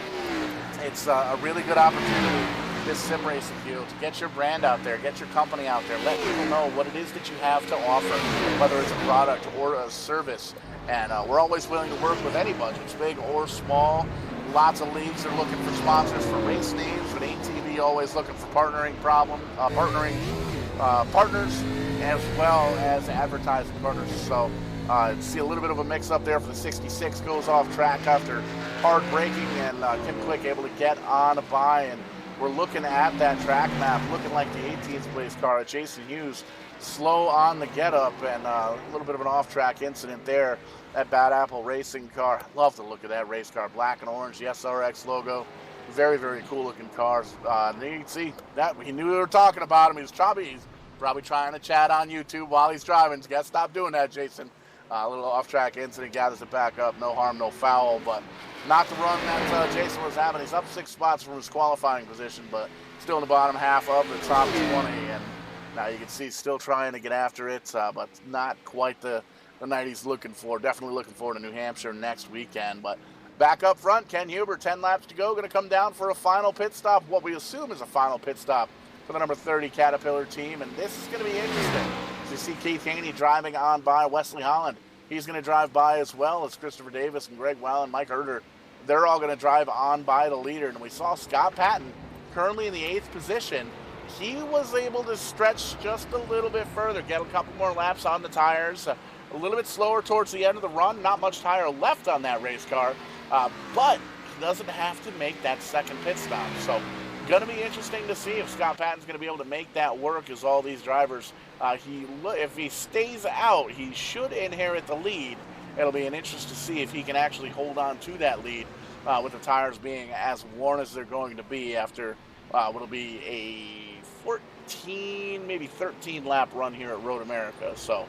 it's a really good opportunity, this sim racing field, to get your brand out there, get your company out there, let people know what it is that you have to offer, whether it's a product or a service. And we're always willing to work with any budgets, big or small. Lots of leagues are looking for sponsors for race names, but ATV always looking for partners, as well as advertising partners. So see a little bit of a mix up there for the 66, goes off track after hard braking, and Kim Quick able to get on by, and we're looking at that track map, looking like the 18th place car, Jason Hughes, slow on the get up, and a little bit of an off-track incident there. That Bad Apple Racing car, love the look of that race car, black and orange, the SRX logo, very, very cool looking cars. You can see that he knew we were talking about him. He's probably trying to chat on YouTube while he's driving. You gotta stop doing that, Jason. A little off-track incident, gathers it back up, no harm, no foul, but not the run that Jason was having. He's up 6 spots from his qualifying position, but still in the bottom half of the top 20, and now you can see still trying to get after it, but not quite the night he's looking for. Definitely looking forward to New Hampshire next weekend. But back up front, Ken Huber, 10 laps to go, going to come down for a final pit stop, what we assume is a final pit stop for the number 30 Caterpillar team, and this is going to be interesting. As you see Keith Haney driving on by Wesley Holland. He's going to drive by as well as Christopher Davis and Greg Well and Mike Herter. They're all going to drive on by the leader, and we saw Scott Patton currently in the 8th position. He was able to stretch just a little bit further, get a couple more laps on the tires, a little bit slower towards the end of the run, not much tire left on that race car, but he doesn't have to make that second pit stop. So going to be interesting to see if Scott Patton's going to be able to make that work, as all these drivers, if he stays out, he should inherit the lead. It'll be an interest to see if he can actually hold on to that lead with the tires being as worn as they're going to be after what'll be a 14, maybe 13 lap run here at Road America. So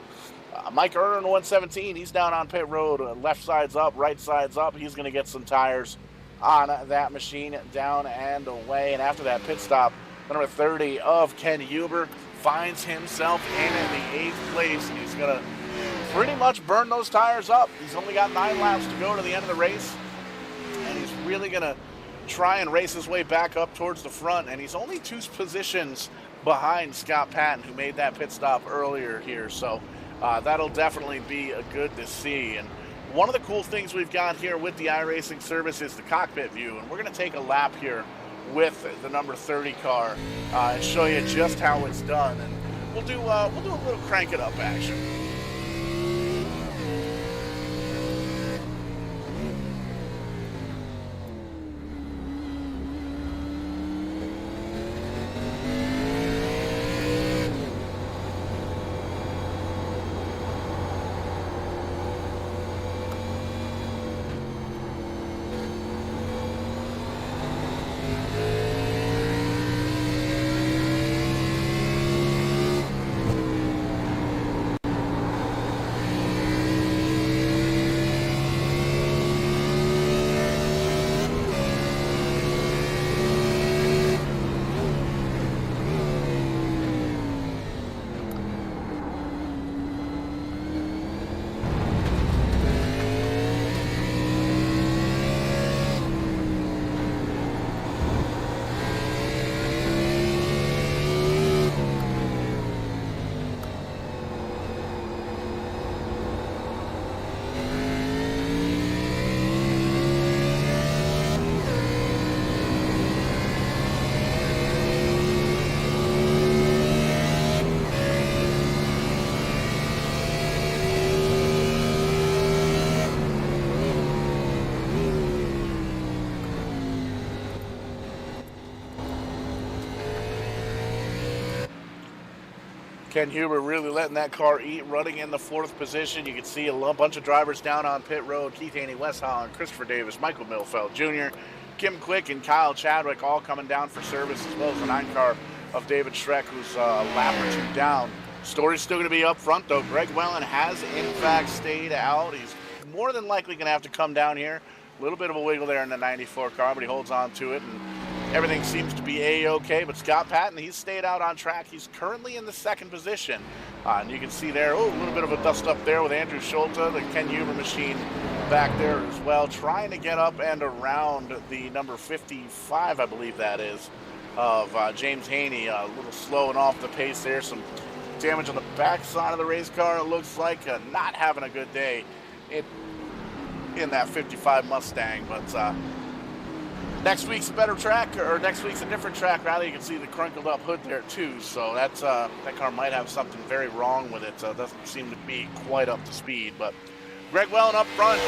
Mike Erner in 117, he's down on pit road, left side's up, right side's up. He's going to get some tires on that machine, down and away. And after that pit stop, the number 30 of Ken Huber finds himself in the 8th place, and he's going to pretty much burn those tires up. He's only got 9 laps to go to the end of the race, and he's really going to try and race his way back up towards the front, and he's only 2 positions behind Scott Patton, who made that pit stop earlier here. So that'll definitely be good to see. And one of the cool things we've got here with the iRacing service is the cockpit view, and we're going to take a lap here with the number 30 car and show you just how it's done. And we'll do a little crank it up action. Ken Huber really letting that car eat, running in the 4th position. You can see a bunch of drivers down on pit road. Keith Haney, Wes Holland, Christopher Davis, Michael Milfeld Jr., Kim Quick, and Kyle Chadwick all coming down for service, as well as the 9 car of David Schreck, who's a lap or 2 down. Story's still going to be up front, though. Greg Wellen has, in fact, stayed out. He's more than likely going to have to come down here. A little bit of a wiggle there in the 94 car, but he holds on to it. And everything seems to be A-OK, but Scott Patton, he's stayed out on track. He's currently in the second position. And you can see there, a little bit of a dust up there with Andrew Schulte, the Ken Huber machine back there as well, trying to get up and around the number 55, I believe that is, of James Haney. A little slowing off the pace there. Some damage on the back side of the race car. It looks like not having a good day in that 55 Mustang, but next week's a better track, or next week's a different track, rather. You can see the crinkled up hood there too, so that's that car might have something very wrong with it. Doesn't seem to be quite up to speed. But Greg Wellen up front,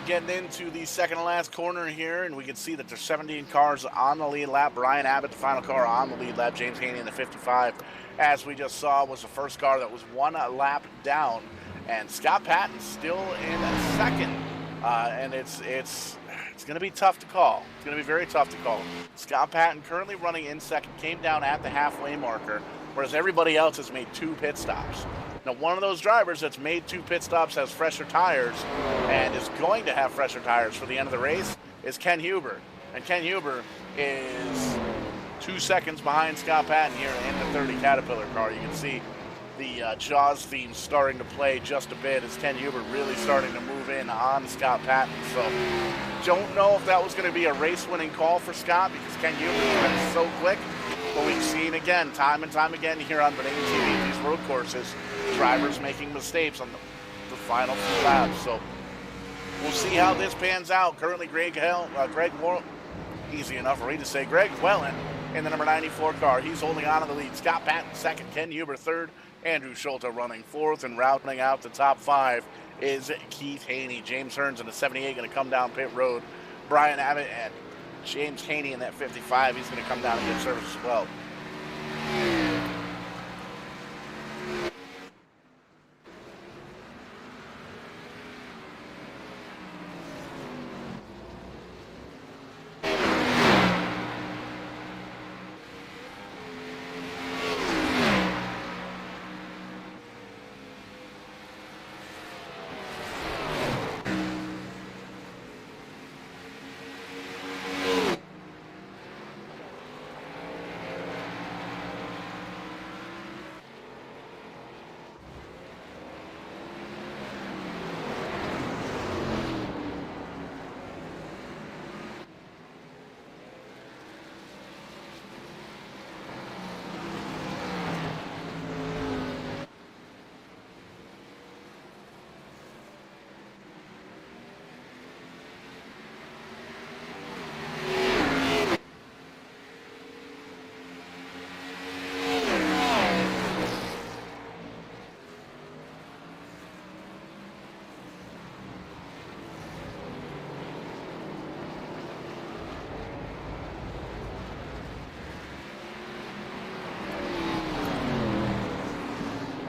getting into the second to last corner here, and we can see that there's 17 cars on the lead lap. Brian Abbott, the final car on the lead lap. James Haney in the 55, as we just saw, was the first car that was one lap down, and Scott Patton still in second, and it's going to be tough to call. It's going to be very tough to call. Scott Patton currently running in second, came down at the halfway marker, whereas everybody else has made 2 pit stops. Now, one of those drivers that's made 2 pit stops has fresher tires and is going to have fresher tires for the end of the race is Ken Huber. And Ken Huber is 2 seconds behind Scott Patton here in the 30 Caterpillar car. You can see the Jaws theme starting to play just a bit as Ken Huber really starting to move in on Scott Patton. So don't know if that was going to be a race-winning call for Scott, because Ken Huber has been so quick. But we've seen again, time and time again here on Verdane TV, these road courses, drivers making mistakes on the final few laps. So we'll see how this pans out. Currently, Greg Wellen in the number 94 car. He's holding on to the lead. Scott Patton second, Ken Huber third, Andrew Schulte running fourth, and rounding out the top 5 is Keith Haney. James Hearns in the 78 going to come down pit road. Brian Abbott and James Haney in that 55. He's going to come down and get service as well.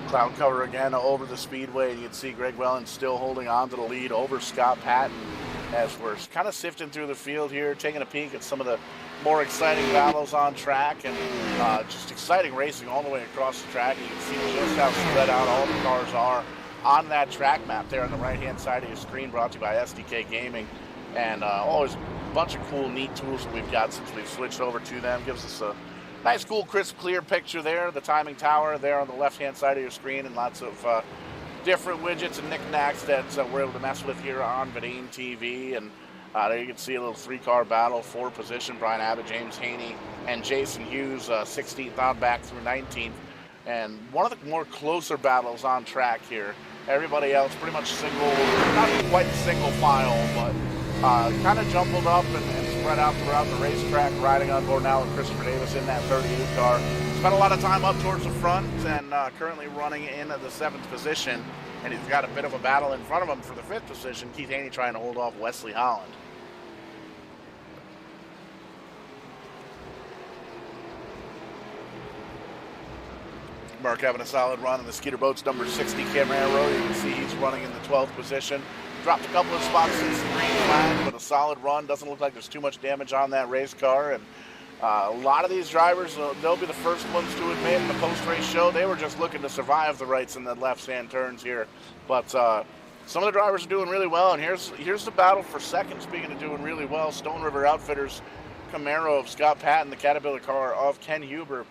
Cloud cover again over the speedway, and you can see Greg Wellen still holding on to the lead over Scott Patton as we're kind of sifting through the field here, taking a peek at some of the more exciting battles on track, and just exciting racing all the way across the track. You can see just how spread out all the cars are on that track map there on the right-hand side of your screen, brought to you by SDK Gaming. And always a bunch of cool, neat tools that we've got since we've switched over to them. Gives us a nice, cool, crisp, clear picture there. The timing tower there on the left-hand side of your screen, and lots of different widgets and knickknacks that we're able to mess with here on Verdane TV. And there you can see a little 3-car battle, 4 position. Brian Abbott, James Haney, and Jason Hughes, 16th on back through 19th. And one of the more closer battles on track here. Everybody else pretty much single, not quite single file, but kind of jumbled up and spread out throughout the racetrack, riding on board now with Christopher Davis in that 38 car. Spent a lot of time up towards the front, and currently running in the 7th position. And he's got a bit of a battle in front of him for the 5th position. Keith Haney trying to hold off Wesley Holland. Mark having a solid run in the Skeeter Boats number 60 Camaro. You can see he's running in the 12th position. Dropped a couple of spots since the green flag, but a solid run. Doesn't look like there's too much damage on that race car. And a lot of these drivers, they'll be the first ones to admit in the post-race show, they were just looking to survive the rights and the left-hand turns here. But some of the drivers are doing really well. And here's the battle for second. Speaking of doing really well, Stone River Outfitters Camaro of Scott Patton, the Caterpillar car of Ken Huber.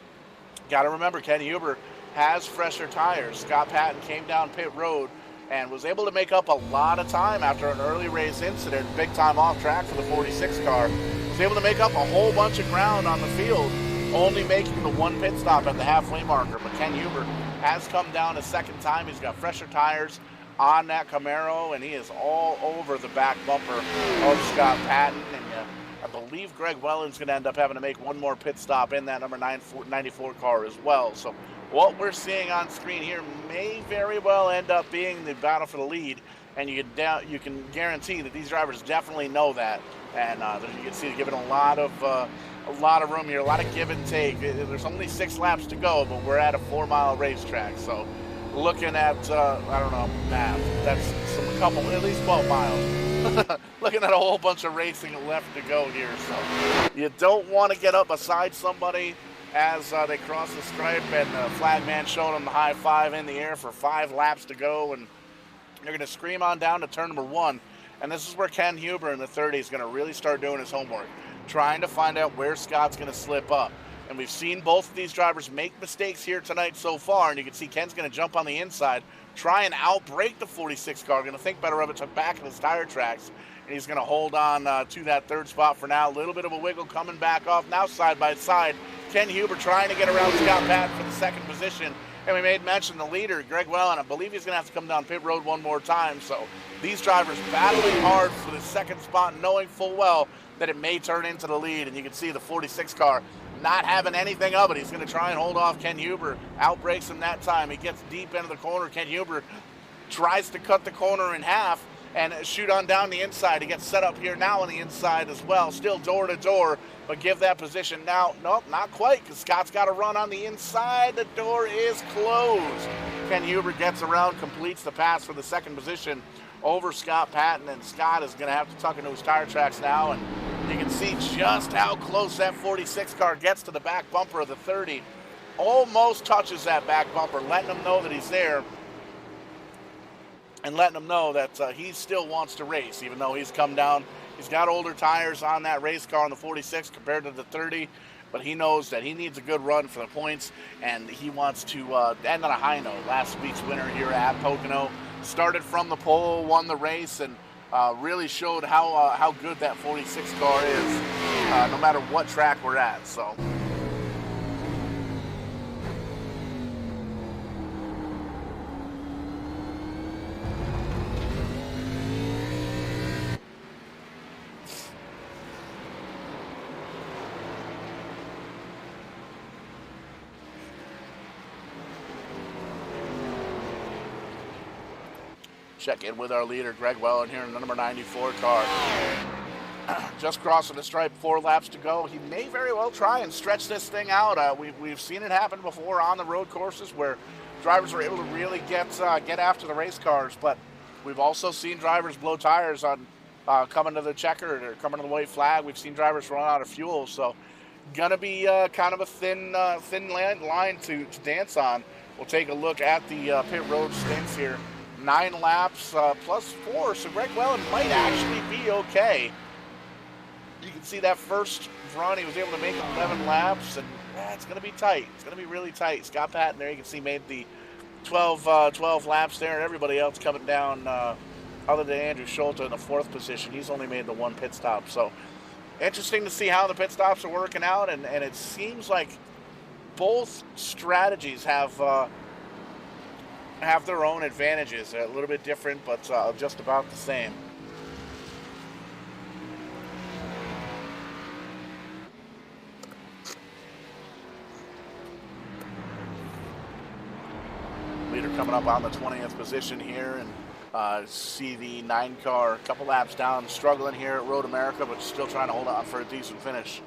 Got to remember, Ken Huber has fresher tires. Scott Patton came down pit road and was able to make up a lot of time after an early race incident, big time off track for the 46 car. Was able to make up a whole bunch of ground on the field, only making the one pit stop at the halfway marker. But Ken Huber has come down a second time. He's got fresher tires on that Camaro, and he is all over the back bumper of Scott Patton. And I believe Greg Welland's going to end up having to make one more pit stop in that number 94 car as well. So what we're seeing on screen here may very well end up being the battle for the lead, and you can guarantee that these drivers definitely know that. And you can see they're giving a lot of room here, a lot of give and take. There's only 6 laps to go, but we're at a 4-mile racetrack. So looking at I don't know, math. That's a couple, at least 12 miles. Looking at a whole bunch of racing left to go here. So you don't want to get up beside somebody as they cross the stripe, and the flag man showing them the high five in the air for 5 laps to go, and you're going to scream on down to turn number 1. And this is where Ken Huber in the 30 is going to really start doing his homework, trying to find out where Scott's going to slip up. And we've seen both of these drivers make mistakes here tonight so far, and you can see Ken's going to jump on the inside, try and outbrake the 46 car, going to think better of it to back of his tire tracks, and he's going to hold on to that 3rd spot for now. A little bit of a wiggle coming back off, now side by side. Ken Huber trying to get around Scott Patton for the 2nd position. And we made mention the leader, Greg Welland. I believe he's going to have to come down pit road one more time. So these drivers battling hard for the 2nd spot, knowing full well that it may turn into the lead. And you can see the 46 car not having anything of it. He's going to try and hold off Ken Huber. Outbreaks him that time. He gets deep into the corner. Ken Huber tries to cut the corner in half and shoot on down the inside. He gets set up here now on the inside as well. Still door to door, but give that position now. Nope, not quite, because Scott's got to run on the inside. The door is closed. Ken Huber gets around, completes the pass for the 2nd position over Scott Patton, and Scott is going to have to tuck into his tire tracks now, and you can see just how close that 46 car gets to the back bumper of the 30. Almost touches that back bumper, letting him know that he's there, and letting him know that he still wants to race, even though he's come down. He's got older tires on that race car on the 46 compared to the 30, but he knows that he needs a good run for the points, and he wants to end on a high note. Last week's winner here at Pocono started from the pole, won the race, and really showed how good that 46 car is, no matter what track we're at. So. Check in with our leader, Greg Welland, here in the number 94 car. Just crossing the stripe, 4 laps to go. He may very well try and stretch this thing out. We've seen it happen before on the road courses where drivers are able to really get after the race cars, but we've also seen drivers blow tires on coming to the checkered or coming to the white flag. We've seen drivers run out of fuel, so gonna be kind of a thin line to dance on. We'll take a look at the pit road stints here. 9 laps plus 4, so Greg Welland might actually be okay. You can see that first run, he was able to make 11 laps, and it's going to be tight. It's going to be really tight. Scott Patton there, you can see, made the 12 laps there, and everybody else coming down, other than Andrew Schulte in the 4th position. He's only made the 1 pit stop. So interesting to see how the pit stops are working out, and it seems like both strategies have their own advantages. They're a little bit different, but just about the same. Leader coming up on the 20th position here, and see the 9 car a couple laps down, struggling here at Road America, but still trying to hold on for a decent finish.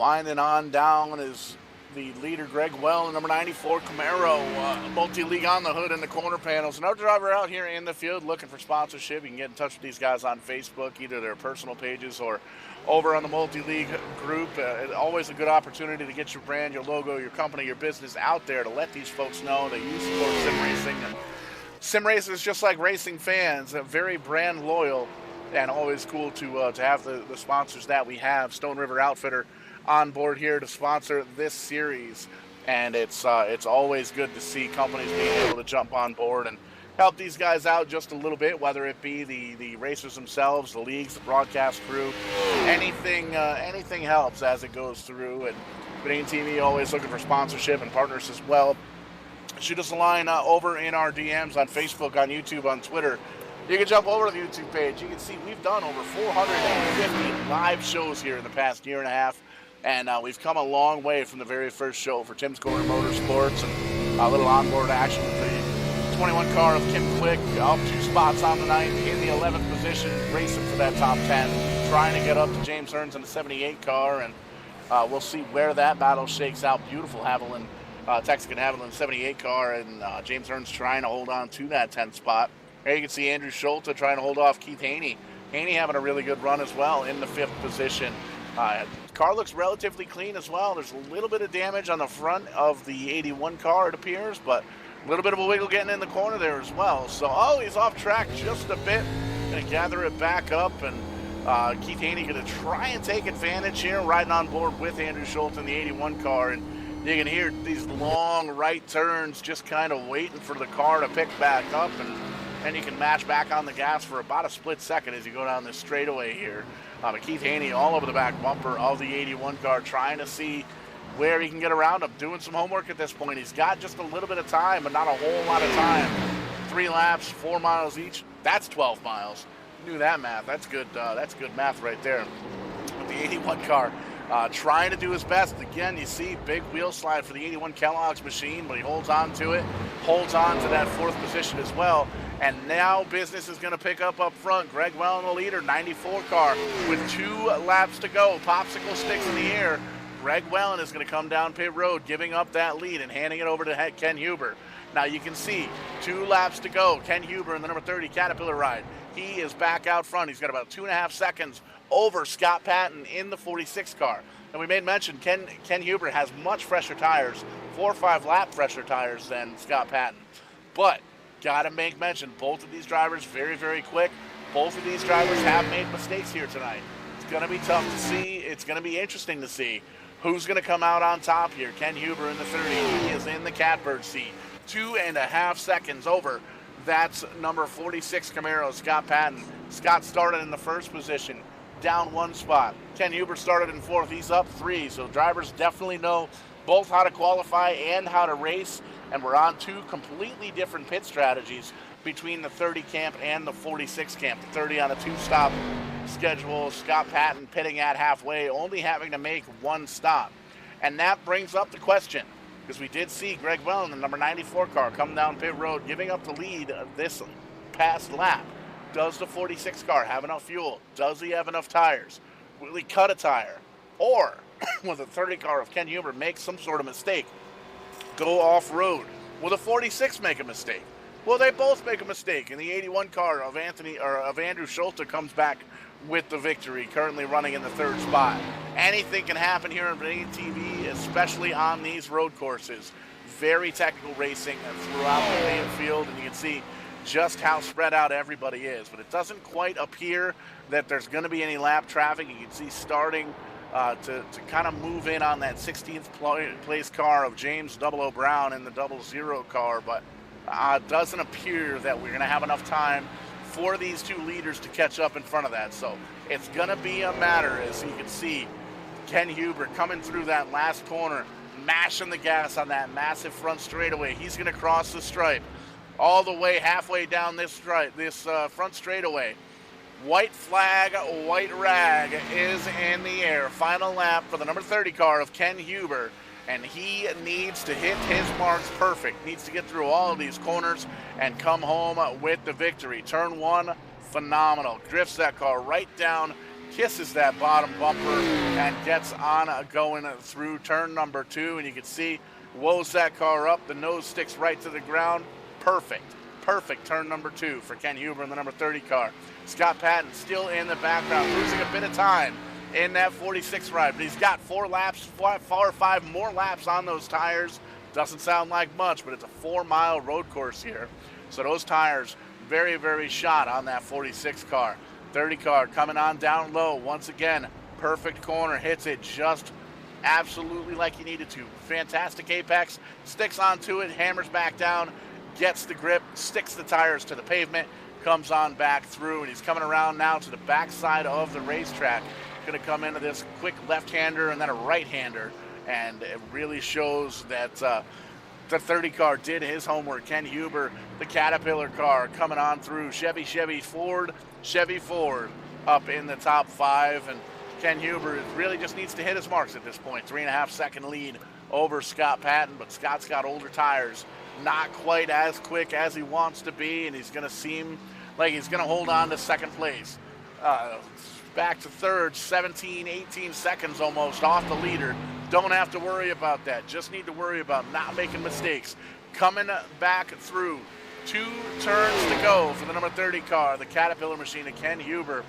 Winding on down is the leader, Greg Well, number 94 Camaro, multi-league on the hood in the corner panels. Another driver out here in the field looking for sponsorship. You can get in touch with these guys on Facebook, either their personal pages or over on the multi-league group. Always a good opportunity to get your brand, your logo, your company, your business out there to let these folks know that you support sim racing. And sim racing is just like racing fans, very brand loyal, and always cool to have the sponsors that we have. Stone River Outfitter on board here to sponsor this series, and it's always good to see companies being able to jump on board and help these guys out just a little bit, whether it be the racers themselves, the leagues, the broadcast crew, anything helps as it goes through. And Verdane TV always looking for sponsorship and partners as well. Shoot us a line over in our DMs on Facebook, on YouTube, on Twitter. You can jump over to the YouTube page. You can see we've done over 450 live shows here in the past year and a half. And we've come a long way from the very first show for Tim's Corner Motorsports, and a little onboard action with the 21 car of Kim Quick, up 2 spots on the night, in the 11th position, racing for that top 10, trying to get up to James Hearns in the 78 car, and we'll see where that battle shakes out. Beautiful Haviland, Texican Haviland 78 car, and James Hearns trying to hold on to that 10th spot. There you can see Andrew Schulte trying to hold off Keith Haney. Haney having a really good run as well in the 5th position. Car looks relatively clean as well. There's a little bit of damage on the front of the 81 car, it appears, but a little bit of a wiggle getting in the corner there as well. So, he's off track just a bit. Going to gather it back up, and Keith Haney going to try and take advantage here, riding on board with Andrew Schulte in the 81 car. And you can hear these long right turns, just kind of waiting for the car to pick back up, and you can match back on the gas for about a split second as you go down this straightaway here. But Keith Haney all over the back bumper of the 81 car, trying to see where he can get around him, doing some homework at this point. He's got just a little bit of time, but not a whole lot of time. 3 laps, 4 miles each. That's 12 miles. Knew that math. That's good math right there. With the 81 car, trying to do his best. Again, you see big wheel slide for the 81 Kellogg's machine, but he holds on to it, holds on to that 4th position as well. And now business is going to pick up front. Greg Well in the leader, 94 car, with 2 laps to go. Popsicle sticks in the air. Greg Wellen is going to come down pit road, giving up that lead and handing it over to Ken Huber. Now you can see 2 laps to go. Ken Huber in the number 30 Caterpillar ride. He is back out front. He's got about 2.5 seconds over Scott Patton in the 46 car. And we made mention Ken Huber has much fresher tires, 4 or 5 lap fresher tires than Scott Patton. But got to make mention, both of these drivers very, very quick. Both of these drivers have made mistakes here tonight. It's going to be tough to see. It's going to be interesting to see who's going to come out on top here. Ken Huber in the 30. He is in the catbird seat. 2.5 seconds over. That's number 46 Camaro, Scott Patton. Scott started in the 1st position, down 1 spot. Ken Huber started in 4th. He's up 3. So drivers definitely know both how to qualify and how to race. And we're on 2 completely different pit strategies between the 30 camp and the 46 camp. The 30 on a 2-stop schedule. Scott Patton pitting at halfway, only having to make 1 stop. And that brings up the question, because we did see Greg Well in the number 94 car come down pit road, giving up the lead this past lap. Does the 46 car have enough fuel? Does he have enough tires? Will he cut a tire? Or will the 30 car of Ken Huber make some sort of mistake, go off-road? Will the 46 make a mistake? Well, they both make a mistake, and the 81 car of Andrew Schulte comes back with the victory, currently running in the 3rd spot. Anything can happen here on Verdane TV, especially on these road courses. Very technical racing throughout the main field, and you can see just how spread out everybody is. But it doesn't quite appear that there's going to be any lap traffic. You can see starting to kind of move in on that 16th place car of James 00 Brown in the 00 car, but it doesn't appear that we're going to have enough time for these 2 leaders to catch up in front of that. So it's going to be a matter, as you can see, Ken Huber coming through that last corner, mashing the gas on that massive front straightaway. He's going to cross the stripe all the way halfway down this front straightaway. White flag, white rag is in the air. Final lap for the number 30 car of Ken Huber. And he needs to hit his marks perfect. Needs to get through all of these corners and come home with the victory. Turn 1, phenomenal. Drifts that car right down kisses that bottom bumper and gets on going through turn number 2. And you can see, woes that car up. The nose sticks right to the ground. Perfect turn number 2 for Ken Huber in the number 30 car. Scott Patton still in the background, losing a bit of time in that 46 ride, but he's got 4 or 5 more laps on those tires. Doesn't sound like much, but it's a 4-mile road course here. So those tires very, very shot on that 46 car. 30 car coming on down low. Once again, perfect corner, hits it just absolutely like he needed to. Fantastic apex, sticks onto it, hammers back down, gets the grip, sticks the tires to the pavement, comes on back through, and he's coming around now to the backside of the racetrack. Going to come into this quick left-hander and then a right-hander, and it really shows that the 30 car did his homework. Ken Huber, the Caterpillar car, coming on through. Chevy Ford up in the top 5, and Ken Huber really just needs to hit his marks at this point. 3.5-second lead over Scott Patton, but Scott's got older tires, not quite as quick as he wants to be, and he's going to seem like he's going to hold on to second place. Back to third, 17, 18 seconds almost off the leader. Don't have to worry about that. Just need to worry about not making mistakes. Coming back through. 2 turns to go for the number 30 car, the Caterpillar machine of Ken Huber.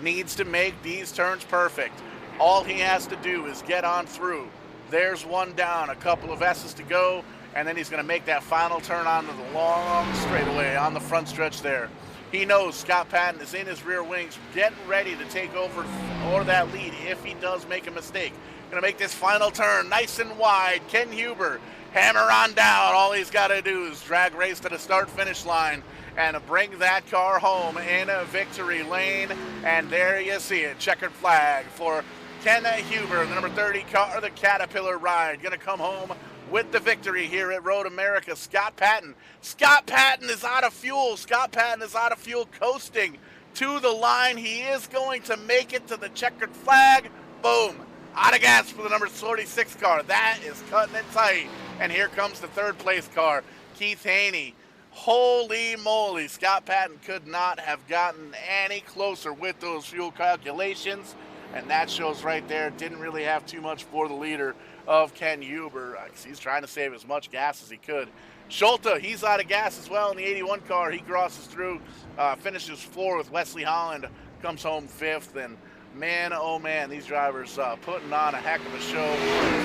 Needs to make these turns perfect. All he has to do is get on through. There's one down, a couple of S's to go, and then he's going to make that final turn onto the long straightaway on the front stretch there. He knows Scott Patton is in his rear wings, getting ready to take over or that lead if he does make a mistake. Going to make this final turn nice and wide. Ken Huber, hammer on down. All he's got to do is drag race to the start-finish line and bring that car home in a victory lane. And there you see it, checkered flag for Ken Huber, the number 30 car, the Caterpillar ride. Going to come home with the victory here at Road America. Scott Patton is out of fuel. Scott Patton is out of fuel, coasting to the line. He is going to make it to the checkered flag. Boom. Out of gas for the number 46 car. That is cutting it tight. And here comes the third place car, Keith Haney. Holy moly, Scott Patton could not have gotten any closer with those fuel calculations. And that shows right there, didn't really have too much for the leader of Ken Huber. He's trying to save as much gas as he could. Schulte, he's out of gas as well in the 81 car. He crosses through, finishes 4th with Wesley Holland, comes home 5th. And man, oh man, these drivers putting on a heck of a show.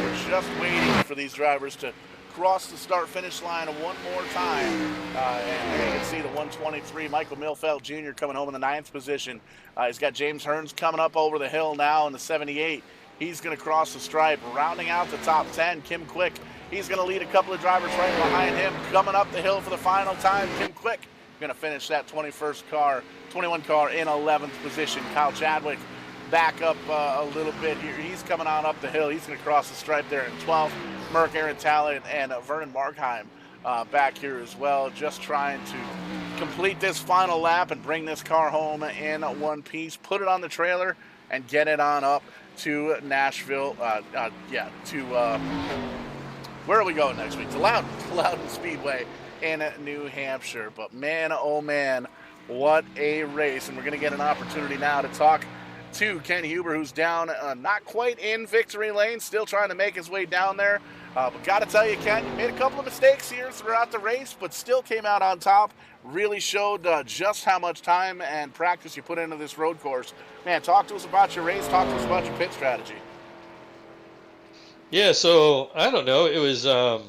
We're just waiting for these drivers to cross the start-finish line one more time. And you can see the 123, Michael Milfeld Jr. coming home in the 9th position. He's got James Hearns coming up over the hill now in the 78. He's going to cross the stripe, rounding out the top 10. Kim Quick, he's going to lead a couple of drivers right behind him. Coming up the hill for the final time, Kim Quick going to finish that 21 car in 11th position. Kyle Chadwick back up a little bit here. He's coming on up the hill. He's going to cross the stripe there in 12th. Merck Arentala and Vernon Markheim back here as well, just trying to complete this final lap and bring this car home in one piece, put it on the trailer, and get it on up to Nashville. Where are we going next week? To Loudon Speedway in New Hampshire. But man, oh man, what a race. And we're going to get an opportunity now to talk to Ken Huber, who's down not quite in victory lane, still trying to make his way down there. But got to tell you, Ken, you made a couple of mistakes here throughout the race, but still came out on top. Really showed just how much time and practice you put into this road course. Man, talk to us about your race. Talk to us about your pit strategy. Yeah, so I don't know. It was a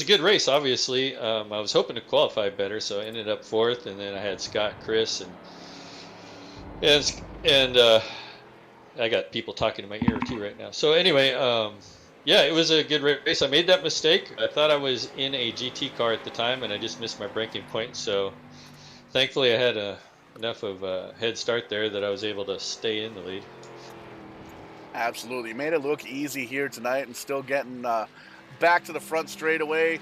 good race. Obviously, I was hoping to qualify better, so I ended up 4th, and then I had Scott, Chris, and I got people talking in my ear too right now. So anyway, yeah, it was a good race. I made that mistake. I thought I was in a GT car at the time, and I just missed my braking point. So thankfully, I had enough of a head start there that I was able to stay in the lead. Absolutely. You made it look easy here tonight and still getting back to the front straightaway.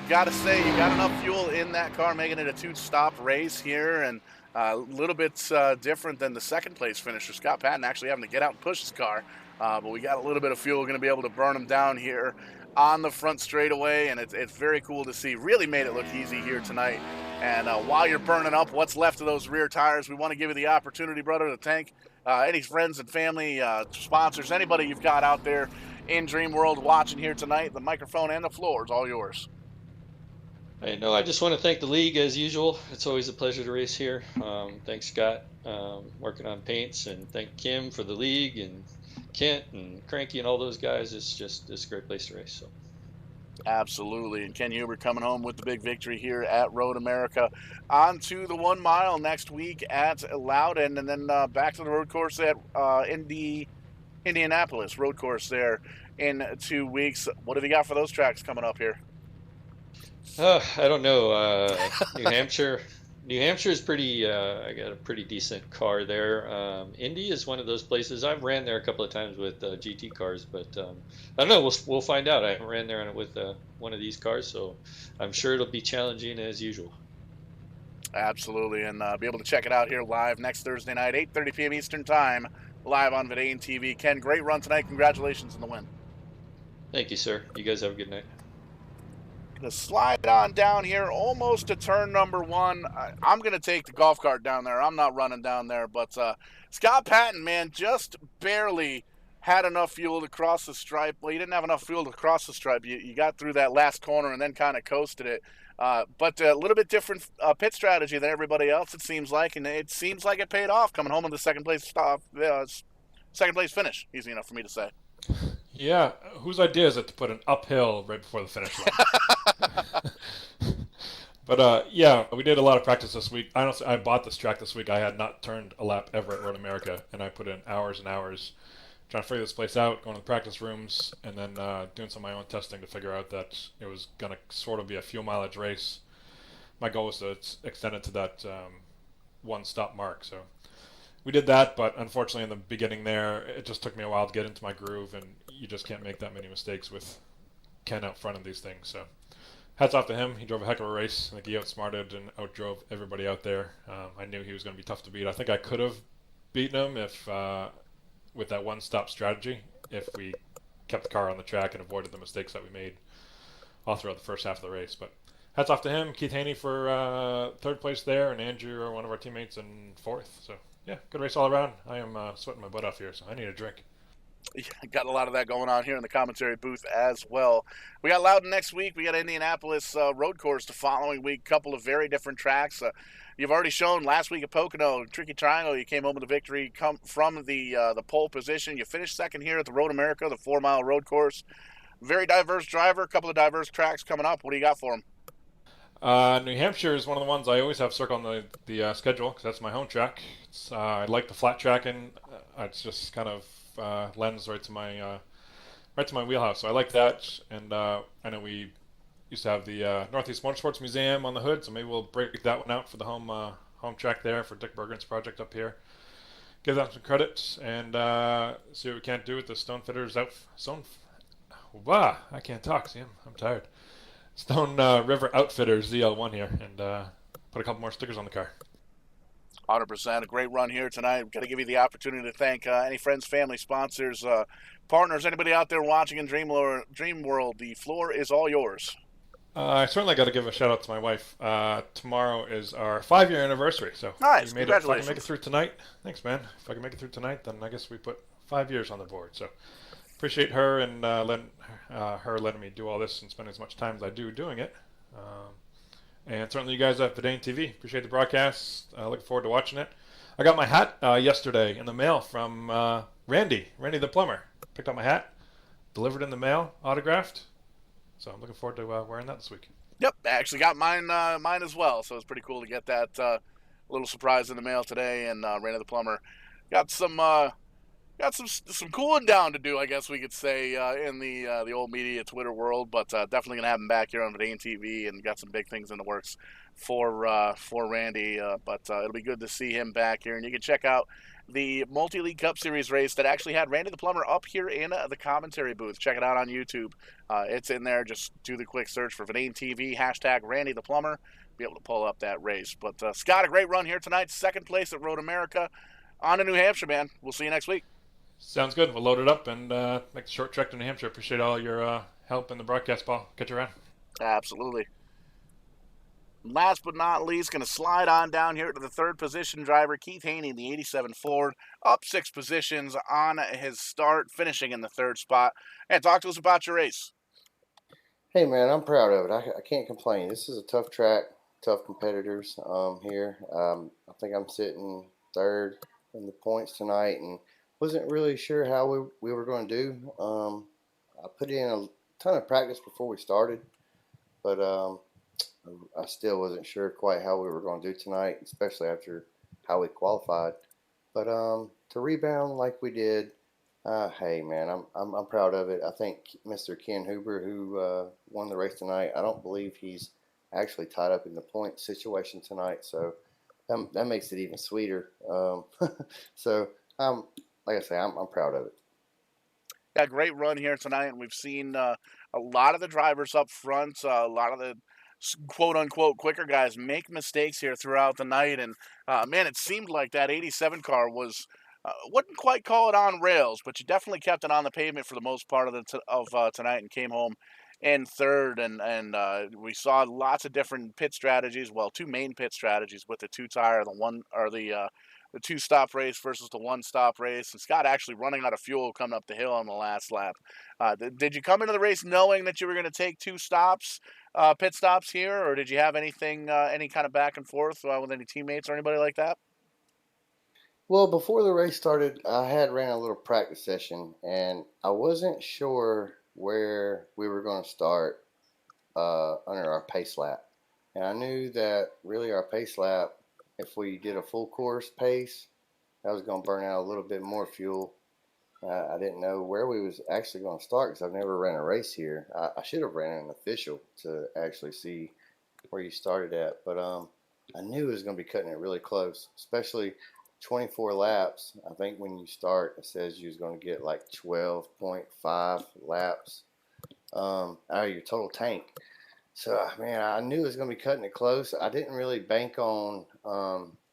Got to say, you got enough fuel in that car, making it a 2-stop race here, and a little bit different than the second place finisher, Scott Patton, actually having to get out and push his car. But we got a little bit of fuel, going to be able to burn him down here on the front straightaway, and it's very cool to see. Really made it look easy here tonight. And while you're burning up what's left of those rear tires, we want to give you the opportunity, brother, to thank any friends and family, sponsors, anybody you've got out there in Dream World watching here tonight. The microphone and the floor is all yours. I just want to thank the league as usual. It's always a pleasure to race here. Thanks, Scott, working on paints, and thank Kim for the league, and Kent and Cranky and all those guys. It's a great place to race. So. Absolutely. And Ken Huber coming home with the big victory here at Road America. On to the 1 mile next week at Loudon, and then back to the road course at Indianapolis road course there in 2 weeks. What have you got for those tracks coming up here? I don't know. New Hampshire. New Hampshire is pretty. I got a pretty decent car there. Indy is one of those places. I've ran there a couple of times with GT cars, but I don't know. We'll find out. I haven't ran there with one of these cars, so I'm sure it'll be challenging as usual. Absolutely, and be able to check it out here live next Thursday night, 8:30 p.m. Eastern Time, live on Verdane TV. Ken, great run tonight. Congratulations on the win. Thank you, sir. You guys have a good night. To slide on down here, almost to turn number 1. I'm going to take the golf cart down there. I'm not running down there, but Scott Patton, man, just barely had enough fuel to cross the stripe. Well, you didn't have enough fuel to cross the stripe. You got through that last corner and then kind of coasted it. But a little bit different pit strategy than everybody else, it seems like, and it seems like it paid off coming home with the second place finish. Easy enough for me to say. Yeah, whose idea is it to put an uphill right before the finish line? But yeah, we did a lot of practice this week. Honestly, I bought this track this week. I had not turned a lap ever at Road America, and I put in hours and hours trying to figure this place out, going to the practice rooms, and then doing some of my own testing to figure out that it was going to sort of be a fuel mileage race. My goal was to extend it to that one-stop mark, so we did that, but unfortunately in the beginning there, it just took me a while to get into my groove, and you just can't make that many mistakes with Ken out front of these things. So hats off to him. He drove a heck of a race. I think he outsmarted and outdrove everybody out there. I knew he was going to be tough to beat. I think I could have beaten him if with that one-stop strategy, if we kept the car on the track and avoided the mistakes that we made all throughout the first half of the race. But hats off to him. Keith Haney for third place there, and Andrew, one of our teammates, in fourth. So yeah, good race all around. I am sweating my butt off here, so I need a drink. Yeah, got a lot of that going on here in the commentary booth as well. We got Loudon next week. We got Indianapolis road course the following week. Couple of very different tracks. You've already shown last week at Pocono, Tricky Triangle. You came home with a victory from the pole position. You finished second here at the Road America, the 4 mile road course. Very diverse driver. A couple of diverse tracks coming up. What do you got for him? New Hampshire is one of the ones I always have circled on the schedule because that's my home track. I like the flat tracking. It's just kind of lends right to my wheelhouse. So I like that, and I know we used to have the Northeast Motorsports Museum on the hood, so maybe we'll break that one out for the home track there for Dick Bergen's project up here. Give them some credit and see what we can't do with the Stone Fitters I can't talk. See, I'm tired. Stone River Outfitters ZL1 here, and put a couple more stickers on the car. 100%. A great run here tonight. Got to give you the opportunity to thank any friends, family, sponsors, partners, anybody out there watching in Dream World. The floor is all yours. I certainly got to give a shout out to my wife. Tomorrow is our 5-year anniversary, so nice. If I can make it through tonight, thanks, man. If I can make it through tonight, then I guess we put 5 years on the board. So appreciate her and letting me do all this and spend as much time as I do doing it. And certainly you guys at Verdane TV. Appreciate the broadcast. Looking forward to watching it. I got my hat yesterday in the mail from Randy the plumber. Picked up my hat, delivered in the mail, autographed. So I'm looking forward to wearing that this week. Yep, I actually got mine as well. So it's pretty cool to get that little surprise in the mail today. And Randy the plumber got some cooling down to do, I guess we could say, in the old media Twitter world, but definitely gonna have him back here on Verdane TV, and got some big things in the works for Randy. But it'll be good to see him back here, and you can check out the Multi-League Cup Series race that actually had Randy the plumber up here in the commentary booth. Check it out on YouTube. It's in there. Just do the quick search for Verdane TV # Randy the plumber. Be able to pull up that race. But Scott, a great run here tonight. Second place at Road America. On to New Hampshire, man. We'll see you next week. Sounds good. We'll load it up and make the short trek to New Hampshire. Appreciate all your help in the broadcast, Paul. Get you around. Absolutely. Last but not least, going to slide on down here to the third position driver, Keith Haney, the 87 Ford, up 6 positions on his start, finishing in the third spot. And talk to us about your race. Hey, man, I'm proud of it. I can't complain. This is a tough track, tough competitors here. I think I'm sitting third in the points tonight and wasn't really sure how we were going to do. I put in a ton of practice before we started, but I still wasn't sure quite how we were going to do tonight, especially after how we qualified. But to rebound like we did, hey man, I'm proud of it. I think Mr. Ken Huber, who won the race tonight, I don't believe he's actually tied up in the point situation tonight, so that makes it even sweeter. So like I say, I'm proud of it. Yeah, great run here tonight, and we've seen a lot of the drivers up front, a lot of the quote-unquote quicker guys make mistakes here throughout the night, and man, it seemed like that 87 car was, wouldn't quite call it on rails, but you definitely kept it on the pavement for the most part of tonight and came home in third, and we saw lots of different pit strategies, well, 2 main pit strategies with the 2-tire, the 2-stop race versus the 1-stop race, and Scott actually running out of fuel coming up the hill on the last lap. Did you come into the race knowing that you were going to take 2 stops, pit stops here, or did you have anything, any kind of back and forth with any teammates or anybody like that? Well, before the race started, I had ran a little practice session, and I wasn't sure where we were going to start under our pace lap. And I knew that really our pace lap, if we did a full course pace, that was going to burn out a little bit more fuel. I didn't know where we was actually going to start because I've never ran a race here. I should have ran an official to actually see where you started at. But I knew it was going to be cutting it really close, especially 24 laps. I think when you start, it says you was going to get like 12.5 laps out of your total tank. So, man, I knew it was going to be cutting it close. I didn't really bank on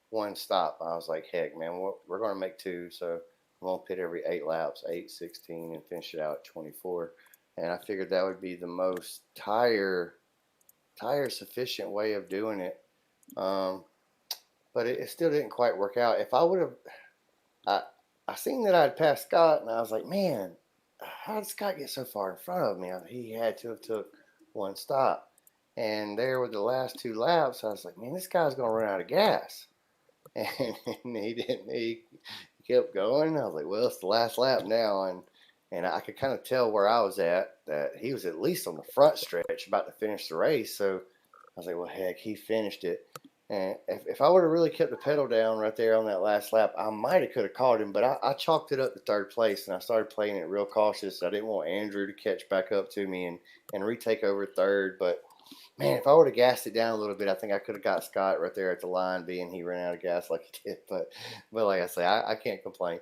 one stop. I was like, heck, man, we're going to make 2. So I'm going to pit every 8 laps, 8, 16, and finish it out at 24. And I figured that would be the most tire sufficient way of doing it. But it still didn't quite work out. If I would have, I seen that I'd passed Scott, and I was like, man, how did Scott get so far in front of me? He had to have took 1 stop. And there with the last 2 laps, I was like, man, this guy's going to run out of gas. And he didn't. He kept going. I was like, well, it's the last lap now. And I could kind of tell where I was at, that he was at least on the front stretch about to finish the race. So I was like, well, heck, he finished it. And if I would have really kept the pedal down right there on that last lap, I might have could have caught him. But I chalked it up to 3rd place, and I started playing it real cautious. I didn't want Andrew to catch back up to me and retake over 3rd. But, man, if I would have gassed it down a little bit, I think I could have got Scott right there at the line, being he ran out of gas like he did. But like I say, I can't complain.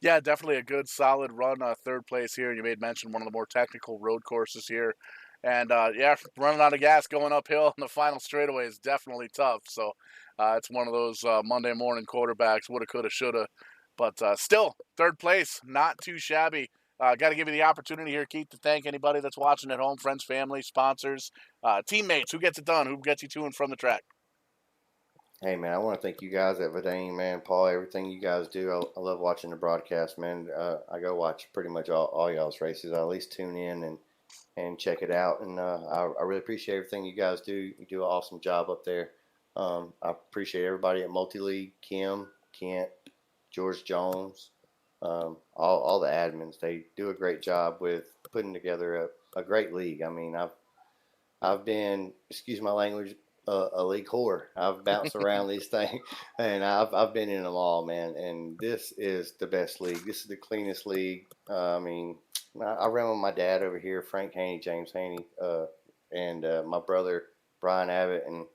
Yeah, definitely a good, solid run, 3rd place here. You made mention one of the more technical road courses here. And, yeah, running out of gas going uphill in the final straightaway is definitely tough. So it's one of those Monday morning quarterbacks, woulda, coulda, shoulda. But still, 3rd place, not too shabby. Got to give you the opportunity here, Keith, to thank anybody that's watching at home, friends, family, sponsors, teammates. Who gets it done? Who gets you to and from the track? Hey, man, I want to thank you guys at Verdane, man, Paul, everything you guys do. I love watching the broadcast, man. I go watch pretty much all y'all's races. I at least tune in and check it out. And I really appreciate everything you guys do. You do an awesome job up there. I appreciate everybody at Multi-League, Kim, Kent, George Jones, all the admins. They do a great job with putting together a great league. I mean, I've been, excuse my language, a league whore. I've bounced around these things, and I've been in them all, man. And this is the best league. This is the cleanest league. I mean, I ran with my dad over here, Frank Haney, James Haney, and my brother Brian Abbott, and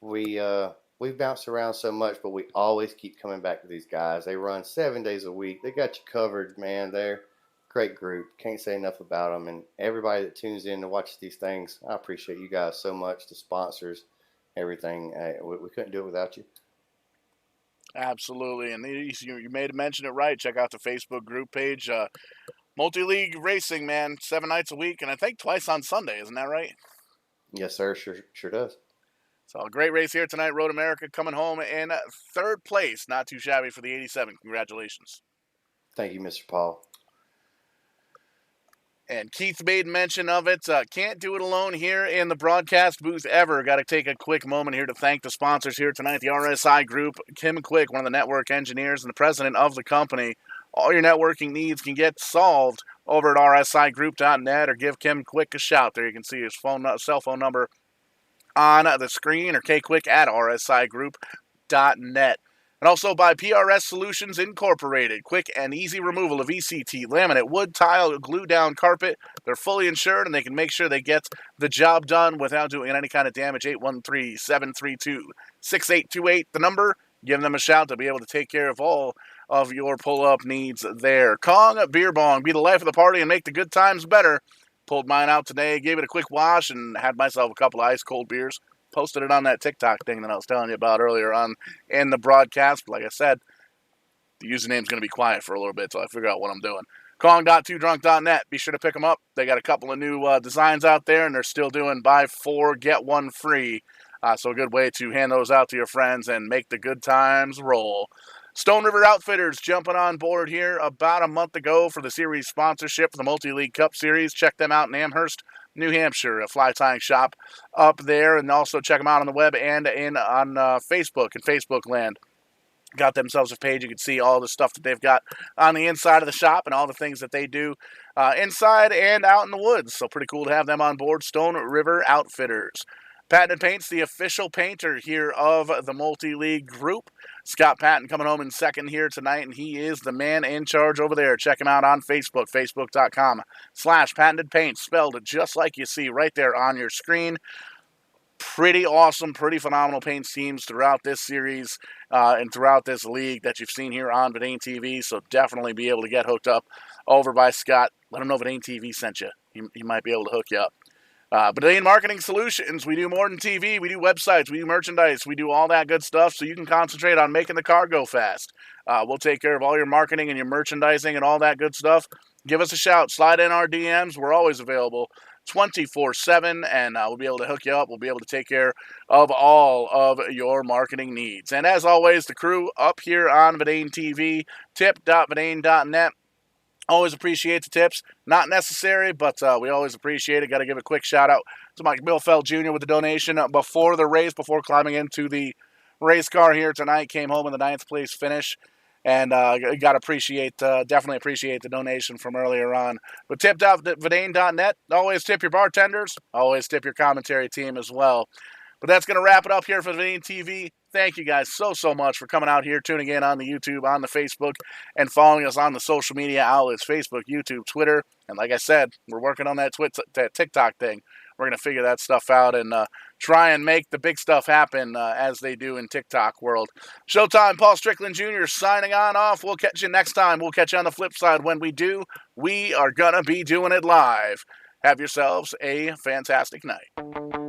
we've bounced around so much, but we always keep coming back to these guys. They run 7 days a week. They got you covered, man. They're a great group. Can't say enough about them. And everybody that tunes in to watch these things, I appreciate you guys so much. The sponsors, everything. We couldn't do it without you. Absolutely. And you made mention it right. Check out the Facebook group page. Multi-league racing, man, 7 nights a week, and I think twice on Sunday. Isn't that right? Yes, sir. Sure does. So a great race here tonight. Road America coming home in 3rd place. Not too shabby for the 87. Congratulations. Thank you, Mr. Paul. And Keith made mention of it. Can't do it alone here in the broadcast booth ever. Got to take a quick moment here to thank the sponsors here tonight. The RSI Group, Kim Quick, one of the network engineers and the president of the company. All your networking needs can get solved over at rsigroup.net, or give Kim Quick a shout. There you can see his cell phone number on the screen, or kquick at rsigroup.net. And also by PRS Solutions Incorporated. Quick and easy removal of ECT, laminate, wood, tile, glue down carpet. They're fully insured, and they can make sure they get the job done without doing any kind of damage. 813-732-6828, the number. Give them a shout to be able to take care of all of your pull-up needs there. Kong Beer Bong, be the life of the party and make the good times better. Pulled mine out today, gave it a quick wash, and had myself a couple of ice-cold beers. Posted it on that TikTok thing that I was telling you about earlier on in the broadcast. But like I said, the username's going to be quiet for a little bit until I figure out what I'm doing. Kong.2drunk.net. Be sure to pick them up. They got a couple of new designs out there, and they're still doing buy 4, get 1 free. So a good way to hand those out to your friends and make the good times roll. Stone River Outfitters jumping on board here about a month ago for the series sponsorship for the Multi-League Cup Series. Check them out in Amherst, New Hampshire, a fly tying shop up there. And also check them out on the web and on Facebook, in Facebook land. Got themselves a page. You can see all the stuff that they've got on the inside of the shop and all the things that they do inside and out in the woods. So pretty cool to have them on board. Stone River Outfitters. Patented Paints, the official painter here of the Multi-League Group. Scott Patton coming home in second here tonight, and he is the man in charge over there. Check him out on Facebook, facebook.com/Patented Paints, spelled just like you see right there on your screen. Pretty awesome, pretty phenomenal paint schemes throughout this series and throughout this league that you've seen here on Verdane TV, so definitely be able to get hooked up over by Scott. Let him know Verdane TV sent you. He might be able to hook you up. Verdane Marketing Solutions, we do more than TV, we do websites, we do merchandise, we do all that good stuff so you can concentrate on making the car go fast. We'll take care of all your marketing and your merchandising and all that good stuff. Give us a shout, slide in our DMs, we're always available 24/7, and we'll be able to hook you up. We'll be able to take care of all of your marketing needs. And as always, the crew up here on Verdane TV, tip.verdane.net. Always appreciate the tips. Not necessary, but we always appreciate it. Got to give a quick shout-out to Mike Millfeld Jr. with the donation before the race, before climbing into the race car here tonight. Came home with a 9th place finish. And got to appreciate, definitely appreciate the donation from earlier on. But tip.verdane.net. Always tip your bartenders. Always tip your commentary team as well. But that's going to wrap it up here for Verdane TV. Thank you guys so much for coming out here, tuning in on the YouTube, on the Facebook, and following us on the social media outlets, Facebook, YouTube, Twitter. And like I said, we're working on that TikTok thing. We're going to figure that stuff out and try and make the big stuff happen as they do in TikTok world. Showtime, Paul Strickland Jr. signing on off. We'll catch you next time. We'll catch you on the flip side. When we do, we are going to be doing it live. Have yourselves a fantastic night.